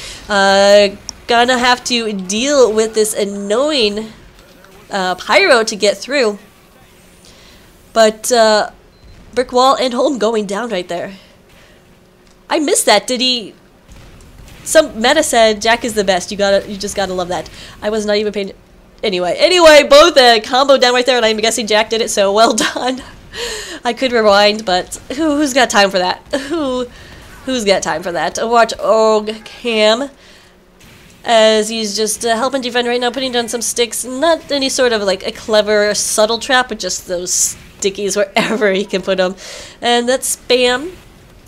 Gonna have to deal with this annoying pyro to get through. But Brick Wall and Holm going down right there. I missed that. Did he? Some meta said Jack is the best. You just gotta love that. I was not even paying. Anyway, both combo down right there, and I'm guessing Jack did it. So well done. I could rewind, but who's got time for that? Who's got time for that? Watch Og Cam as he's just helping defend right now, putting down some sticks. Not any sort of like a clever subtle trap, but just those stickies wherever he can put them. And that's spam,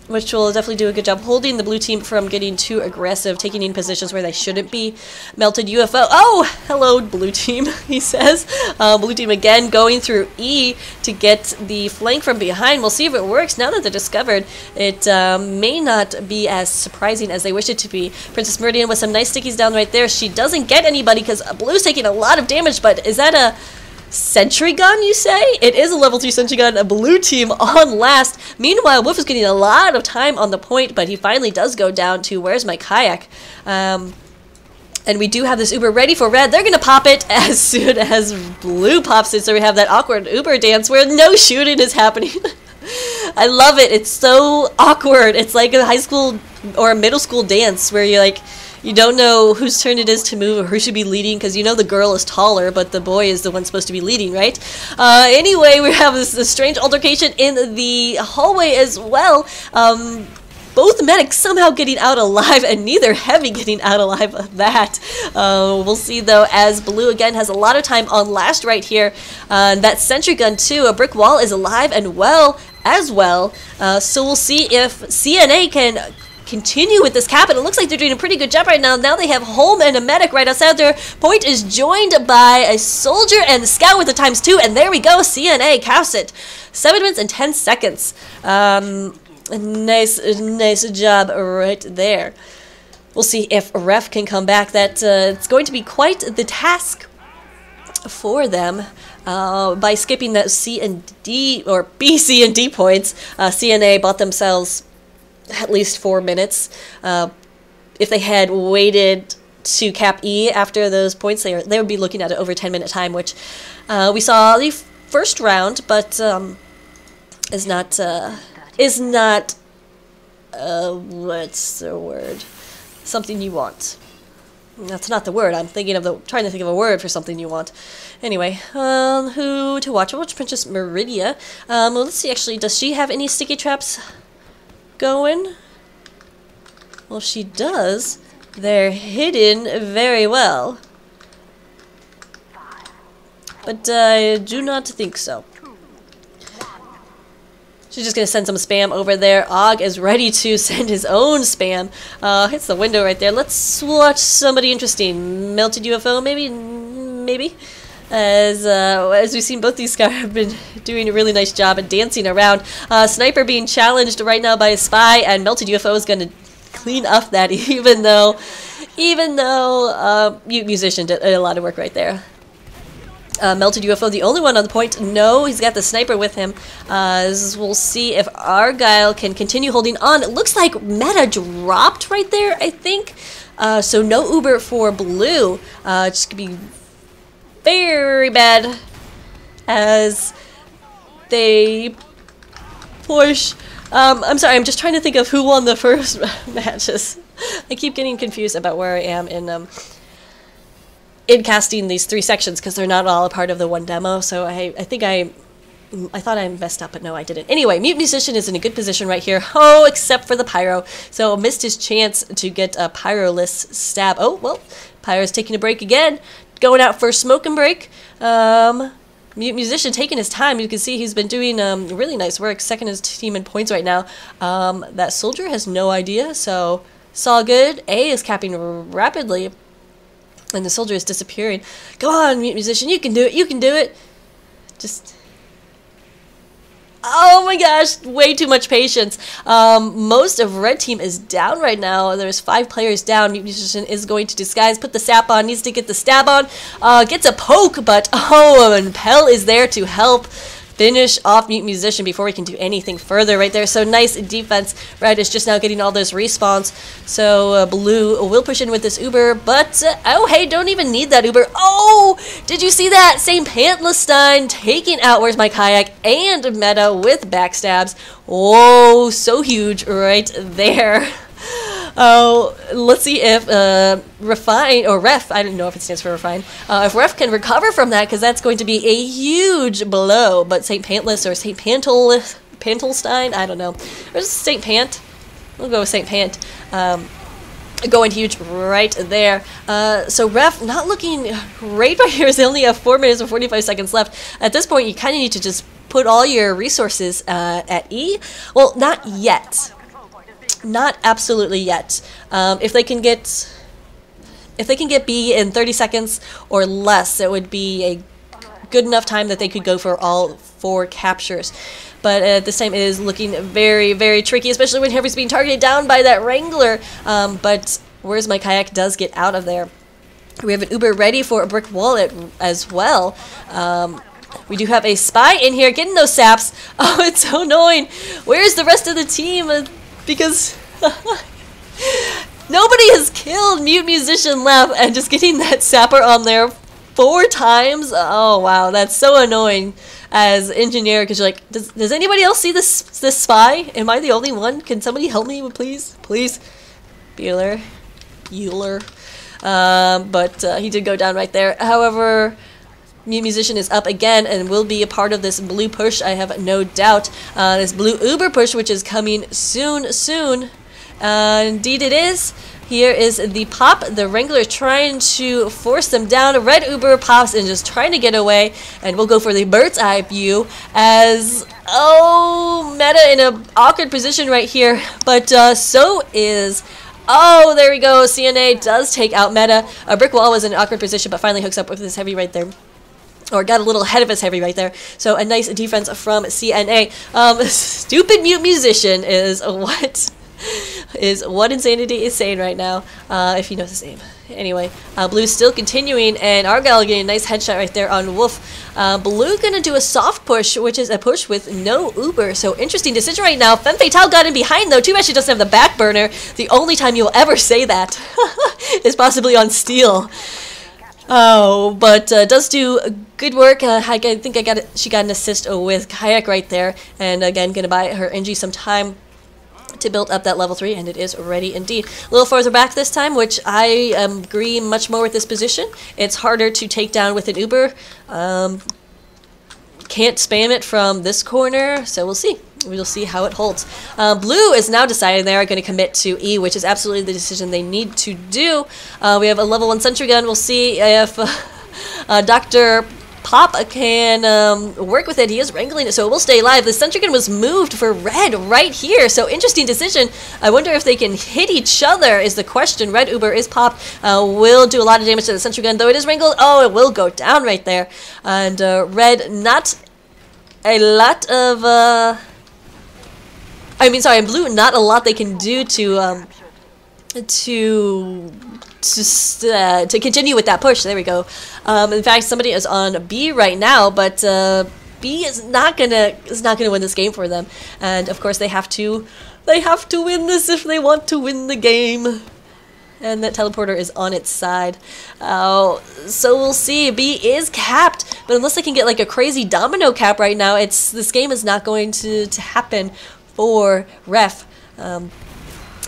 which will definitely do a good job holding the blue team from getting too aggressive, taking in positions where they shouldn't be. Melted UFO. Oh, hello, blue team, he says. Blue team again going through E to get the flank from behind. We'll see if it works. Now that they're discovered, it may not be as surprising as they wish it to be. Princess Meridian with some nice stickies down right there. She doesn't get anybody because blue's taking a lot of damage, but is that a sentry gun, you say? It is a level 3 sentry gun, a blue team on last. Meanwhile, Wolf is getting a lot of time on the point, but he finally does go down to Where's My Kayak. And we do have this Uber ready for red. They're going to pop it as soon as blue pops it, so we have that awkward Uber dance where no shooting is happening. I love it. It's so awkward. It's like a high school or a middle school dance where you're like, you don't know whose turn it is to move or who should be leading because you know the girl is taller, but the boy is the one supposed to be leading, right? Anyway, we have this strange altercation in the hallway as well. Both medics somehow getting out alive, and neither heavy getting out alive of that. We'll see, though, as blue again has a lot of time on last right here. That sentry gun, too. A brick wall is alive and well as well. So we'll see if CNA can continue with this cap, and it looks like they're doing a pretty good job right now. Now they have Holm and a medic right outside there. Point is joined by a soldier and the scout with the ×2, and there we go. CNA caps it. 7 minutes and 10 seconds. Nice job right there. We'll see if Ref can come back. That it's going to be quite the task for them. By skipping that C and D, or B, C, and D points, CNA bought themselves at least 4 minutes. If they had waited to cap E after those points, they would be looking at an over 10-minute time, which we saw the first round, but is not what's the word? Something you want. That's not the word. I'm thinking of trying to think of a word for something you want. Anyway, who to watch? I'll watch Princess Meridia. Well, let's see. Actually, does she have any sticky traps going? Well, if she does, they're hidden very well. But I do not think so. She's just going to send some spam over there. Og is ready to send his own spam. Hits the window right there. Let's watch somebody interesting. Melted UFO, maybe. As we've seen, both these guys have been doing a really nice job at dancing around. Sniper being challenged right now by a spy, and Melted UFO is going to clean up that, even though Musician did a lot of work right there. Melted UFO, the only one on the point. No, he's got the sniper with him. We'll see if Argyle can continue holding on. It looks like meta dropped right there, I think. So no Uber for blue. It's going to be very bad as they push. I'm sorry, I'm just trying to think of who won the first matches. I keep getting confused about where I am in casting these 3 sections because they're not all a part of the one demo. So I think I thought I messed up, but no, I didn't. Anyway, Mute Musician is in a good position right here. Oh, except for the Pyro. So missed his chance to get a Pyroless stab. Oh, well, Pyro's taking a break again. Going out for a smoke and break. Mute Musician taking his time. You can see he's been doing really nice work. Second his team in points right now. That soldier has no idea, so it's all good. A is capping rapidly. And the soldier is disappearing. Come on, mute musician, you can do it, you can do it. Just... Oh my gosh, way too much patience. Most of red team is down right now. There's 5 players down. Mute musician is going to disguise, put the sap on, needs to get the stab on. Gets a poke, but oh, and Pell is there to help finish off mute musician before we can do anything further right there. So nice defense. Red is just now getting all those respawns. So blue will push in with this Uber, but oh hey, don't even need that Uber. Oh, did you see that? St. Pantlestein taking out Where's My Kayak and Meta with backstabs. Whoa, so huge right there. Oh, let's see if Refine, or Ref, I don't know if it stands for Refine, if Ref can recover from that, because that's going to be a huge blow. But St. Pantless or St. Pantlestein, I don't know. Or St. Pant? We'll go with St. Pant. Going huge right there. So Ref not looking great right here. They only have 4 minutes and 45 seconds left. At this point, you kind of need to just put all your resources at E. Well, not yet. Not absolutely yet. If they can get B in 30 seconds or less, it would be a good enough time that they could go for all 4 captures. But at this time, it is looking very, very tricky, especially when Harry's being targeted down by that Wrangler. But Where's My Kayak does get out of there. We have an Uber ready for a brick wallet as well. We do have a spy in here getting those saps. Oh, it's so annoying. Where's the rest of the team? Because nobody has killed mute musician left, and just getting that sapper on there 4 times. Oh wow, that's so annoying as engineer, because you're like, does anybody else see this spy? Am I the only one? Can somebody help me, please? Please? Bueller. But he did go down right there. However, mute musician is up again and will be a part of this blue push, I have no doubt. This blue Uber push, which is coming soon. Indeed it is. Here is the pop. The Wrangler trying to force them down. A red Uber pops and just trying to get away. And we'll go for the bird's eye view as, oh, Meta in an awkward position right here. But so is... Oh, there we go. CNA does take out Meta. A brick wall was in an awkward position, but finally hooks up with this heavy right there. Or got a little ahead of his heavy right there. So a nice defense from CNA. Stupid mute musician is what Insanity is saying right now, if he knows his name. Anyway, Blue's still continuing, and Argyle getting a nice headshot right there on Wolf. Blue gonna do a soft push, which is a push with no Uber. So interesting decision right now. Femme Fatale got in behind though. Too bad she doesn't have the back burner. The only time you'll ever say that is possibly on Steel. Oh, but does do good work. I think she got an assist with Kayak right there, and again gonna buy her NG some time to build up that level 3, and it is ready indeed. A little farther back this time, which I agree much more with this position. It's harder to take down with an Uber. Can't spam it from this corner, so we'll see. We'll see how it holds. Blue is now deciding they are going to commit to E, which is absolutely the decision they need to do. We have a level 1 sentry gun. We'll see if Dr. Pop can work with it. He is wrangling it, so it will stay alive. The sentry gun was moved for red right here, so interesting decision. I wonder if they can hit each other is the question. Red Uber is popped. Will do a lot of damage to the sentry gun, though it is wrangled. Oh, it will go down right there. And red, not a lot of... and blue, not a lot they can do to continue with that push. There we go. In fact, somebody is on B right now, but B is not gonna win this game for them. And of course, they have to win this if they want to win the game. And that teleporter is on its side. So we'll see. B is capped, but unless they can get like a crazy domino cap right now, this game is not going to happen for Ref.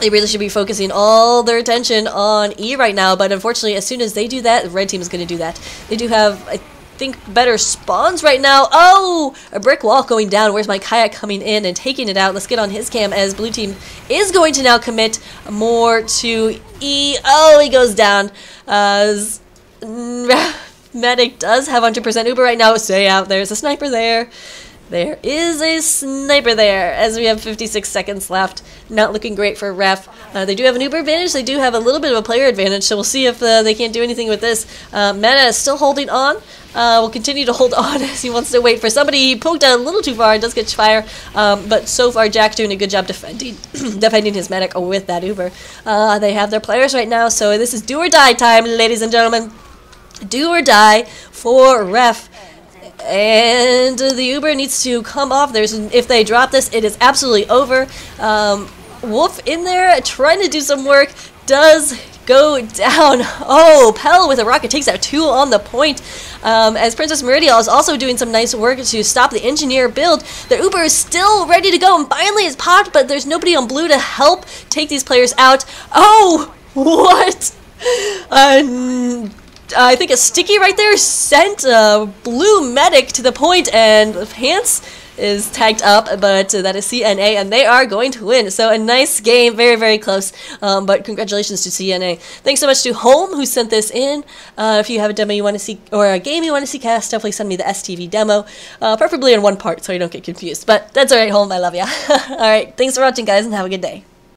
They really should be focusing all their attention on E right now, but unfortunately, as soon as they do that, the red team is going to do that. They do have, I think, better spawns right now. Oh! A brick wall going down. Where's My Kayak coming in and taking it out? Let's get on his cam as blue team is going to now commit more to E. Oh, he goes down. Medic does have 100% Uber right now. Stay out. There's a sniper there. There is a sniper there, as we have 56 seconds left. Not looking great for Ref. They do have an Uber advantage. They do have a little bit of a player advantage, so we'll see if they can't do anything with this. Meta is still holding on. Will continue to hold on as he wants to wait for somebody. He poked a little too far and does get fire, but so far Jack's doing a good job defending defending his medic with that Uber. They have their players right now, so this is do or die time, ladies and gentlemen. Do or die for Ref. And the Uber needs to come off. If they drop this, it is absolutely over. Wolf in there trying to do some work, does go down. Oh, Pell with a rocket takes out 2 on the point. As Princess Meridial is also doing some nice work to stop the engineer build. The Uber is still ready to go and finally is popped, but there's nobody on blue to help take these players out. Oh, what? I think a sticky right there sent a blue medic to the point, and Pants is tagged up, but that is CNA, and they are going to win. So a nice game, very, very close, but congratulations to CNA. Thanks so much to Home, who sent this in. If you have a demo you want to see, or a game you want to see cast, definitely send me the STV demo, preferably in one part so you don't get confused. But that's alright, Home, I love ya. Alright, thanks for watching, guys, and have a good day.